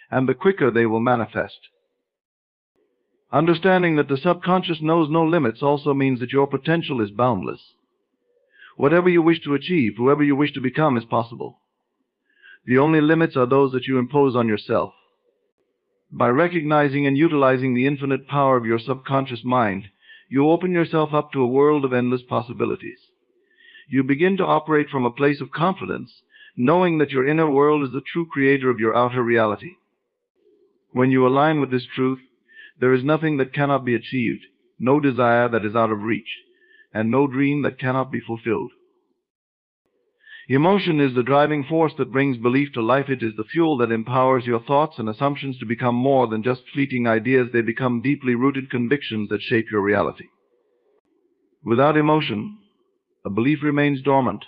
and the quicker they will manifest. Understanding that the subconscious knows no limits also means that your potential is boundless. Whatever you wish to achieve, whoever you wish to become, is possible. The only limits are those that you impose on yourself. By recognizing and utilizing the infinite power of your subconscious mind, you open yourself up to a world of endless possibilities. You begin to operate from a place of confidence, knowing that your inner world is the true creator of your outer reality. When you align with this truth, there is nothing that cannot be achieved, no desire that is out of reach, and no dream that cannot be fulfilled. Emotion is the driving force that brings belief to life. It is the fuel that empowers your thoughts and assumptions to become more than just fleeting ideas. They become deeply rooted convictions that shape your reality. Without emotion, a belief remains dormant,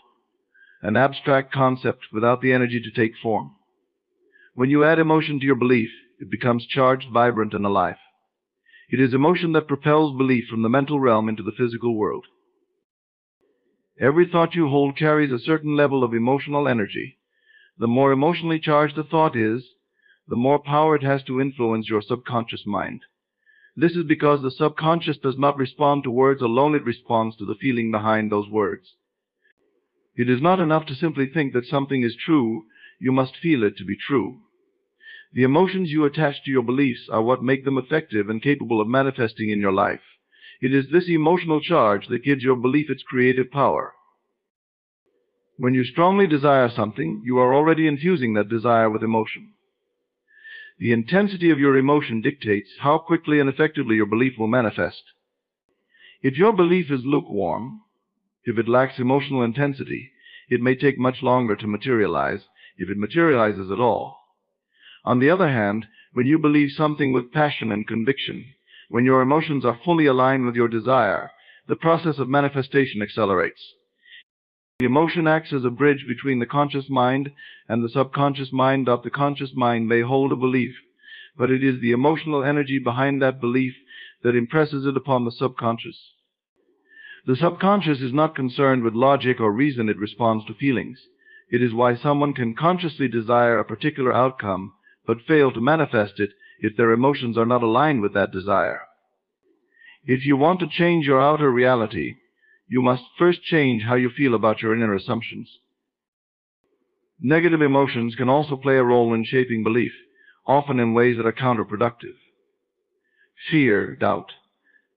an abstract concept without the energy to take form. When you add emotion to your belief, it becomes charged, vibrant, and alive. It is emotion that propels belief from the mental realm into the physical world. Every thought you hold carries a certain level of emotional energy. The more emotionally charged the thought is, the more power it has to influence your subconscious mind. This is because the subconscious does not respond to words alone, it responds to the feeling behind those words. It is not enough to simply think that something is true, you must feel it to be true. The emotions you attach to your beliefs are what make them effective and capable of manifesting in your life. It is this emotional charge that gives your belief its creative power. When you strongly desire something, you are already infusing that desire with emotion. The intensity of your emotion dictates how quickly and effectively your belief will manifest. If your belief is lukewarm, if it lacks emotional intensity, it may take much longer to materialize, if it materializes at all. On the other hand, when you believe something with passion and conviction, when your emotions are fully aligned with your desire, the process of manifestation accelerates. The emotion acts as a bridge between the conscious mind and the subconscious mind. The conscious mind may hold a belief, but it is the emotional energy behind that belief that impresses it upon the subconscious. The subconscious is not concerned with logic or reason, it responds to feelings. It is why someone can consciously desire a particular outcome, but fail to manifest it if their emotions are not aligned with that desire. If you want to change your outer reality, you must first change how you feel about your inner assumptions. Negative emotions can also play a role in shaping belief, often in ways that are counterproductive. Fear, doubt,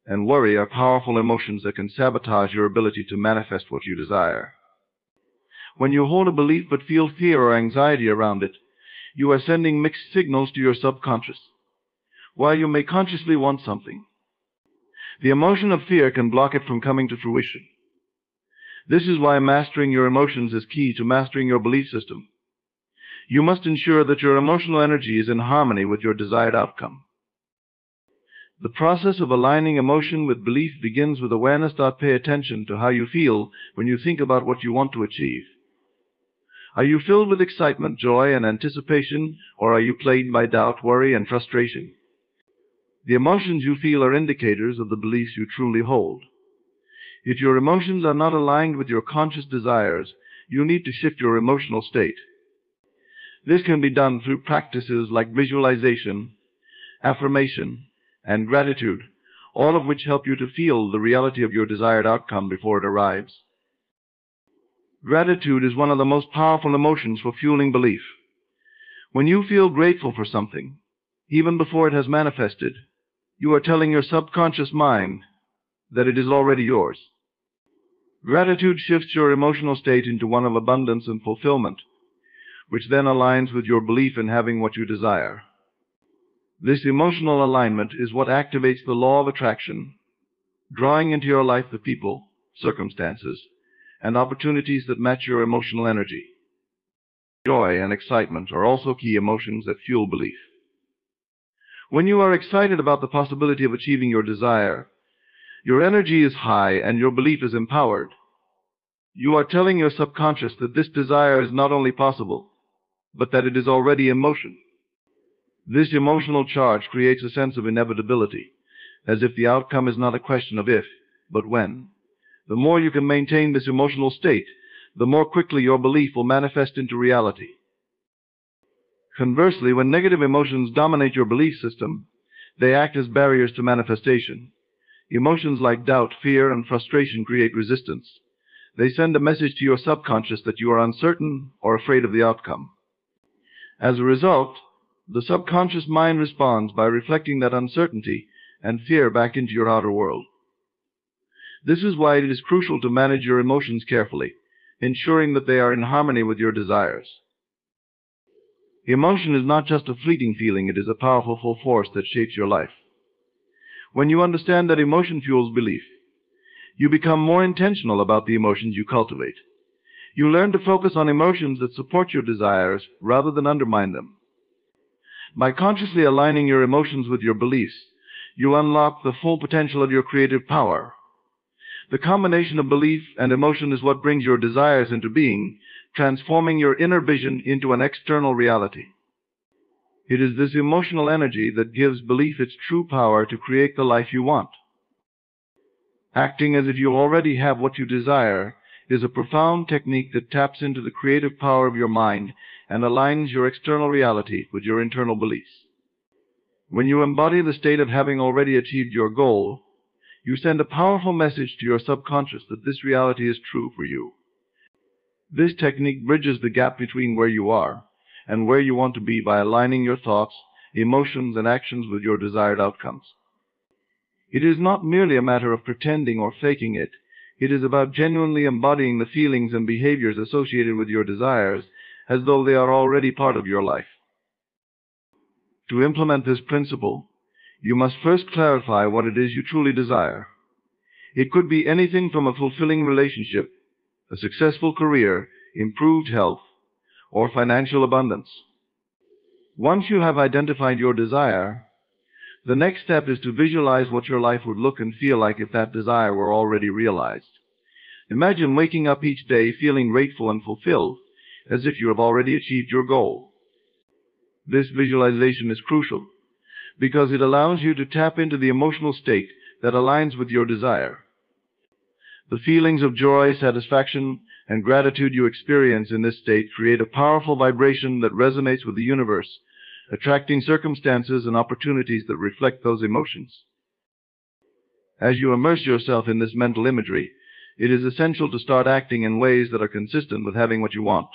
and worry are powerful emotions that can sabotage your ability to manifest what you desire. When you hold a belief but feel fear or anxiety around it, you are sending mixed signals to your subconscious. While you may consciously want something, the emotion of fear can block it from coming to fruition. This is why mastering your emotions is key to mastering your belief system. You must ensure that your emotional energy is in harmony with your desired outcome. The process of aligning emotion with belief begins with awareness. Pay attention to how you feel when you think about what you want to achieve. Are you filled with excitement, joy, and anticipation, or are you plagued by doubt, worry, and frustration? The emotions you feel are indicators of the beliefs you truly hold. If your emotions are not aligned with your conscious desires, you need to shift your emotional state. This can be done through practices like visualization, affirmation, and gratitude, all of which help you to feel the reality of your desired outcome before it arrives. Gratitude is one of the most powerful emotions for fueling belief. When you feel grateful for something, even before it has manifested, you are telling your subconscious mind that it is already yours. Gratitude shifts your emotional state into one of abundance and fulfillment, which then aligns with your belief in having what you desire. This emotional alignment is what activates the law of attraction, drawing into your life the people, circumstances, and opportunities that match your emotional energy. Joy and excitement are also key emotions that fuel belief. When you are excited about the possibility of achieving your desire, your energy is high and your belief is empowered. You are telling your subconscious that this desire is not only possible, but that it is already in motion. This emotional charge creates a sense of inevitability, as if the outcome is not a question of if, but when. The more you can maintain this emotional state, the more quickly your belief will manifest into reality. Conversely, when negative emotions dominate your belief system, they act as barriers to manifestation. Emotions like doubt, fear, and frustration create resistance. They send a message to your subconscious that you are uncertain or afraid of the outcome. As a result, the subconscious mind responds by reflecting that uncertainty and fear back into your outer world. This is why it is crucial to manage your emotions carefully, ensuring that they are in harmony with your desires. Emotion is not just a fleeting feeling, it is a powerful force that shapes your life. When you understand that emotion fuels belief, you become more intentional about the emotions you cultivate. You learn to focus on emotions that support your desires rather than undermine them. By consciously aligning your emotions with your beliefs, you unlock the full potential of your creative power. The combination of belief and emotion is what brings your desires into being, transforming your inner vision into an external reality. It is this emotional energy that gives belief its true power to create the life you want. Acting as if you already have what you desire is a profound technique that taps into the creative power of your mind and aligns your external reality with your internal beliefs. When you embody the state of having already achieved your goal, you send a powerful message to your subconscious that this reality is true for you. This technique bridges the gap between where you are and where you want to be by aligning your thoughts, emotions, and actions with your desired outcomes. It is not merely a matter of pretending or faking it. It is about genuinely embodying the feelings and behaviors associated with your desires as though they are already part of your life. To implement this principle, you must first clarify what it is you truly desire. It could be anything from a fulfilling relationship, a successful career, improved health, or financial abundance. Once you have identified your desire, the next step is to visualize what your life would look and feel like if that desire were already realized. Imagine waking up each day feeling grateful and fulfilled, as if you have already achieved your goal. This visualization is crucial because it allows you to tap into the emotional state that aligns with your desire. The feelings of joy, satisfaction, and gratitude you experience in this state create a powerful vibration that resonates with the universe, attracting circumstances and opportunities that reflect those emotions. As you immerse yourself in this mental imagery, it is essential to start acting in ways that are consistent with having what you want.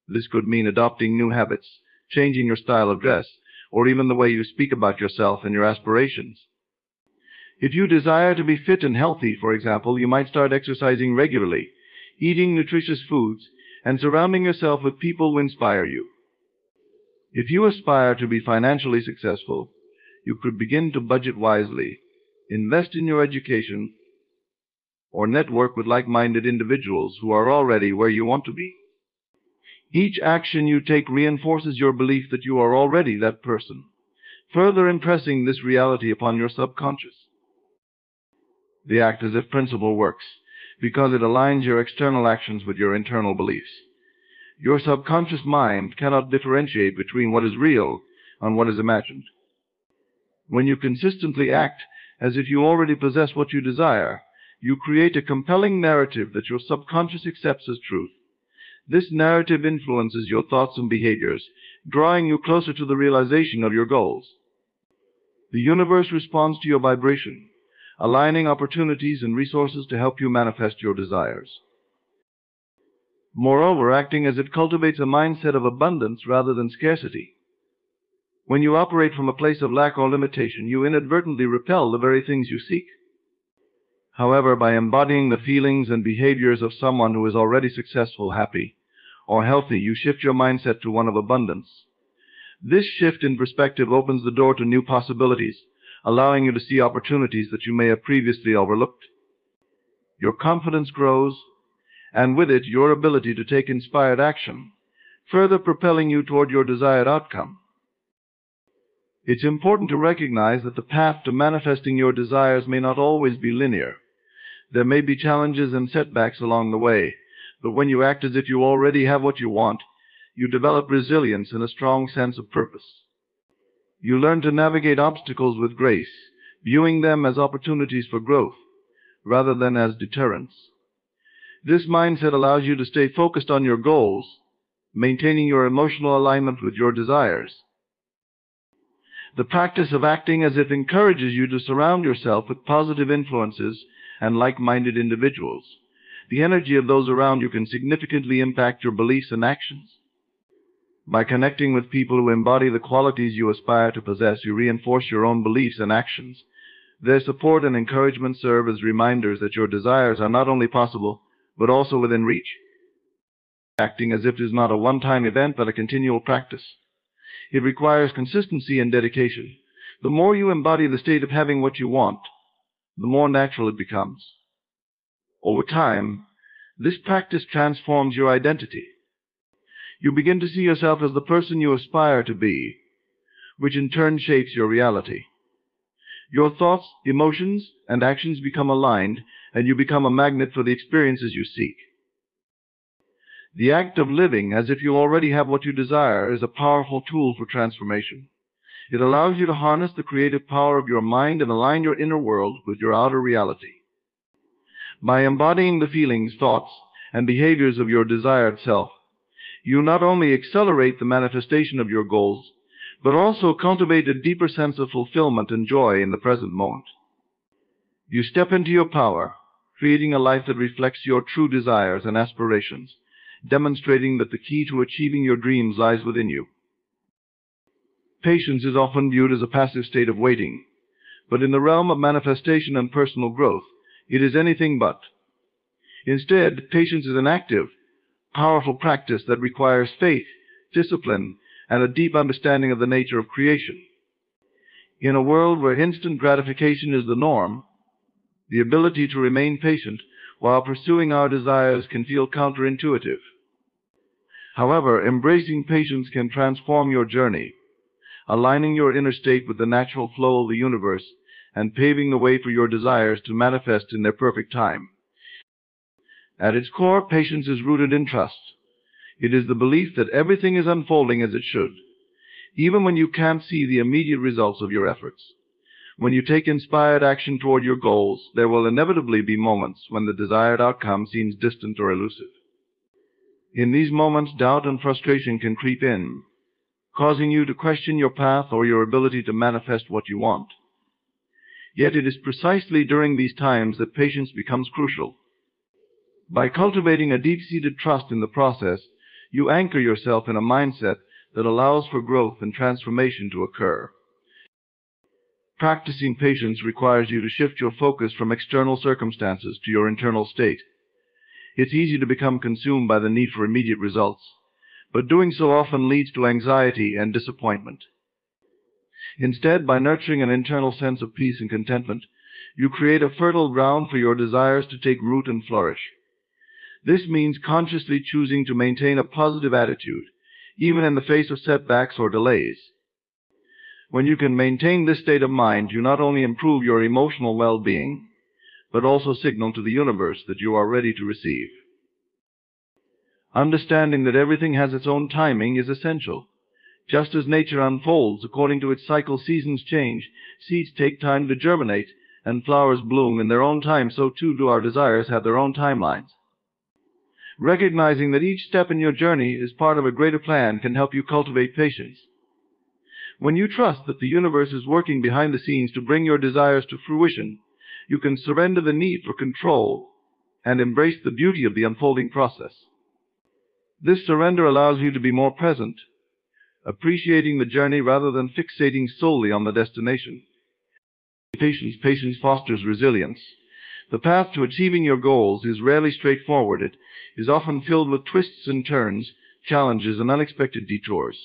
This could mean adopting new habits, changing your style of dress, or even the way you speak about yourself and your aspirations. If you desire to be fit and healthy, for example, you might start exercising regularly, eating nutritious foods, and surrounding yourself with people who inspire you. If you aspire to be financially successful, you could begin to budget wisely, invest in your education, or network with like-minded individuals who are already where you want to be. Each action you take reinforces your belief that you are already that person, further impressing this reality upon your subconscious. The act-as-if principle works because it aligns your external actions with your internal beliefs. Your subconscious mind cannot differentiate between what is real and what is imagined. When you consistently act as if you already possess what you desire, you create a compelling narrative that your subconscious accepts as truth. This narrative influences your thoughts and behaviors, drawing you closer to the realization of your goals. The universe responds to your vibration, aligning opportunities and resources to help you manifest your desires. Moreover, acting as it cultivates a mindset of abundance rather than scarcity. When you operate from a place of lack or limitation, you inadvertently repel the very things you seek. However, by embodying the feelings and behaviors of someone who is already successful, happy, or healthy, you shift your mindset to one of abundance. This shift in perspective opens the door to new possibilities, allowing you to see opportunities that you may have previously overlooked. Your confidence grows, and with it, your ability to take inspired action, further propelling you toward your desired outcome. It's important to recognize that the path to manifesting your desires may not always be linear. There may be challenges and setbacks along the way, but when you act as if you already have what you want, you develop resilience and a strong sense of purpose. You learn to navigate obstacles with grace, viewing them as opportunities for growth, rather than as deterrents. This mindset allows you to stay focused on your goals, maintaining your emotional alignment with your desires. The practice of acting as if encourages you to surround yourself with positive influences and like-minded individuals. The energy of those around you can significantly impact your beliefs and actions. By connecting with people who embody the qualities you aspire to possess, you reinforce your own beliefs and actions. Their support and encouragement serve as reminders that your desires are not only possible, but also within reach. Acting as if it is not a one-time event, but a continual practice. It requires consistency and dedication. The more you embody the state of having what you want, the more natural it becomes. Over time, this practice transforms your identity. You begin to see yourself as the person you aspire to be, which in turn shapes your reality. Your thoughts, emotions, and actions become aligned, and you become a magnet for the experiences you seek. The act of living as if you already have what you desire is a powerful tool for transformation. It allows you to harness the creative power of your mind and align your inner world with your outer reality. By embodying the feelings, thoughts, and behaviors of your desired self, you not only accelerate the manifestation of your goals, but also cultivate a deeper sense of fulfillment and joy in the present moment. You step into your power, creating a life that reflects your true desires and aspirations, demonstrating that the key to achieving your dreams lies within you. Patience is often viewed as a passive state of waiting, but in the realm of manifestation and personal growth, it is anything but. Instead, patience is an active, powerful practice that requires faith, discipline, and a deep understanding of the nature of creation. In a world where instant gratification is the norm, the ability to remain patient while pursuing our desires can feel counterintuitive. However, embracing patience can transform your journey, aligning your inner state with the natural flow of the universe and paving the way for your desires to manifest in their perfect time. At its core, patience is rooted in trust. It is the belief that everything is unfolding as it should, even when you can't see the immediate results of your efforts. When you take inspired action toward your goals, there will inevitably be moments when the desired outcome seems distant or elusive. In these moments, doubt and frustration can creep in, causing you to question your path or your ability to manifest what you want. Yet it is precisely during these times that patience becomes crucial. By cultivating a deep-seated trust in the process, you anchor yourself in a mindset that allows for growth and transformation to occur. Practicing patience requires you to shift your focus from external circumstances to your internal state. It's easy to become consumed by the need for immediate results, but doing so often leads to anxiety and disappointment. Instead, by nurturing an internal sense of peace and contentment, you create a fertile ground for your desires to take root and flourish. This means consciously choosing to maintain a positive attitude, even in the face of setbacks or delays. When you can maintain this state of mind, you not only improve your emotional well-being, but also signal to the universe that you are ready to receive. Understanding that everything has its own timing is essential. Just as nature unfolds according to its cycle, seasons change, seeds take time to germinate, and flowers bloom in their own time, so too do our desires have their own timelines. Recognizing that each step in your journey is part of a greater plan can help you cultivate patience. When you trust that the universe is working behind the scenes to bring your desires to fruition, you can surrender the need for control and embrace the beauty of the unfolding process. This surrender allows you to be more present, appreciating the journey rather than fixating solely on the destination. Patience fosters resilience. The path to achieving your goals is rarely straightforward. It is often filled with twists and turns, challenges, and unexpected detours.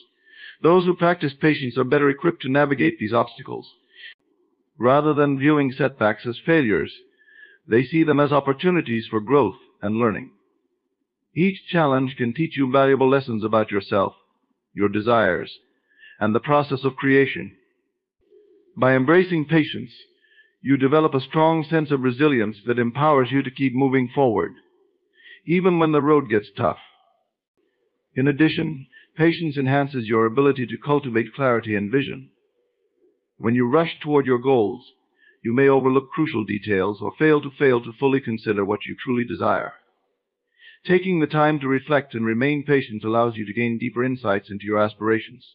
Those who practice patience are better equipped to navigate these obstacles. Rather than viewing setbacks as failures, they see them as opportunities for growth and learning. Each challenge can teach you valuable lessons about yourself, your desires, and the process of creation. By embracing patience, you develop a strong sense of resilience that empowers you to keep moving forward, even when the road gets tough. In addition, patience enhances your ability to cultivate clarity and vision. When you rush toward your goals, you may overlook crucial details or fail to fully consider what you truly desire. Taking the time to reflect and remain patient allows you to gain deeper insights into your aspirations.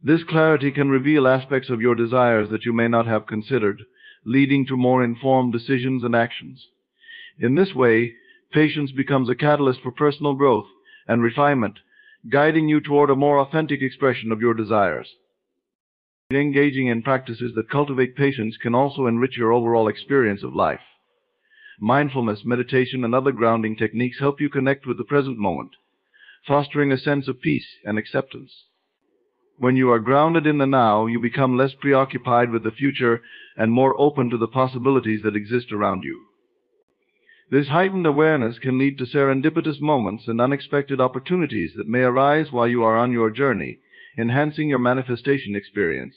This clarity can reveal aspects of your desires that you may not have considered, leading to more informed decisions and actions. In this way, patience becomes a catalyst for personal growth and refinement, guiding you toward a more authentic expression of your desires. Engaging in practices that cultivate patience can also enrich your overall experience of life. Mindfulness, meditation, and other grounding techniques help you connect with the present moment, fostering a sense of peace and acceptance. When you are grounded in the now, you become less preoccupied with the future and more open to the possibilities that exist around you. This heightened awareness can lead to serendipitous moments and unexpected opportunities that may arise while you are on your journey, enhancing your manifestation experience.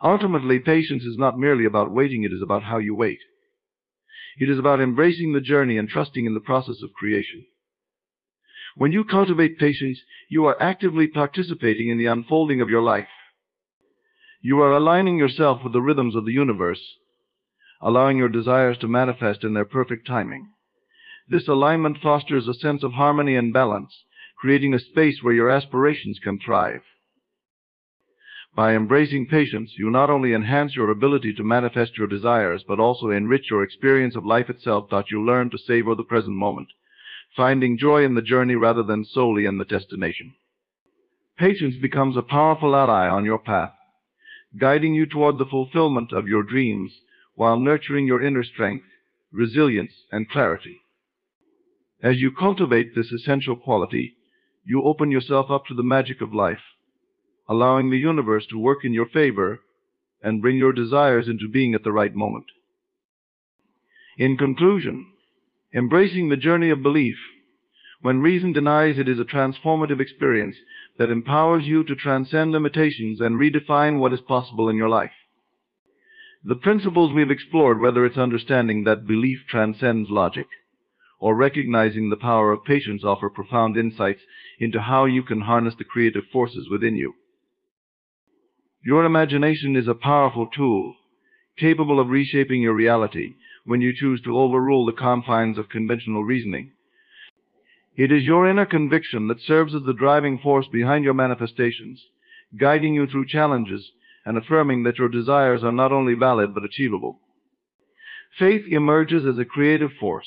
Ultimately, patience is not merely about waiting, it is about how you wait. It is about embracing the journey and trusting in the process of creation. When you cultivate patience, you are actively participating in the unfolding of your life. You are aligning yourself with the rhythms of the universe, allowing your desires to manifest in their perfect timing. This alignment fosters a sense of harmony and balance, creating a space where your aspirations can thrive. By embracing patience, you not only enhance your ability to manifest your desires, but also enrich your experience of life itself. You learn to savor the present moment, finding joy in the journey rather than solely in the destination. Patience becomes a powerful ally on your path, guiding you toward the fulfillment of your dreams while nurturing your inner strength, resilience, and clarity. As you cultivate this essential quality, you open yourself up to the magic of life, allowing the universe to work in your favor and bring your desires into being at the right moment. In conclusion, embracing the journey of belief, when reason denies it, is a transformative experience that empowers you to transcend limitations and redefine what is possible in your life. The principles we've explored, whether it's understanding that belief transcends logic, or recognizing the power of patience, offer profound insights into how you can harness the creative forces within you. Your imagination is a powerful tool, capable of reshaping your reality when you choose to overrule the confines of conventional reasoning. It is your inner conviction that serves as the driving force behind your manifestations, guiding you through challenges and affirming that your desires are not only valid but achievable. Faith emerges as a creative force,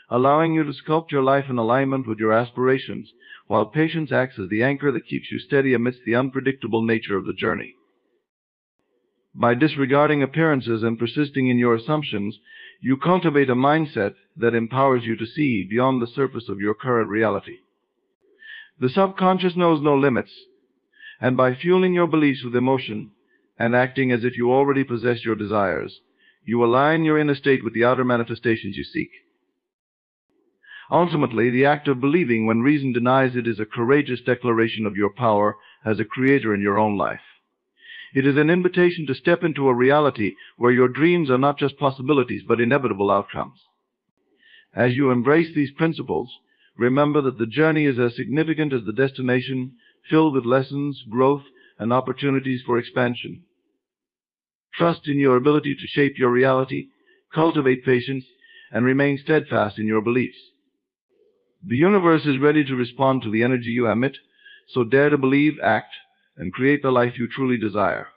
allowing you to sculpt your life in alignment with your aspirations, while patience acts as the anchor that keeps you steady amidst the unpredictable nature of the journey. By disregarding appearances and persisting in your assumptions, you cultivate a mindset that empowers you to see beyond the surface of your current reality. The subconscious knows no limits, and by fueling your beliefs with emotion and acting as if you already possess your desires, you align your inner state with the outer manifestations you seek. Ultimately, the act of believing when reason denies it is a courageous declaration of your power as a creator in your own life. It is an invitation to step into a reality where your dreams are not just possibilities but inevitable outcomes. As you embrace these principles, remember that the journey is as significant as the destination, filled with lessons, growth, and opportunities for expansion. Trust in your ability to shape your reality, cultivate patience, and remain steadfast in your beliefs. The universe is ready to respond to the energy you emit, so dare to believe, act, and create the life you truly desire.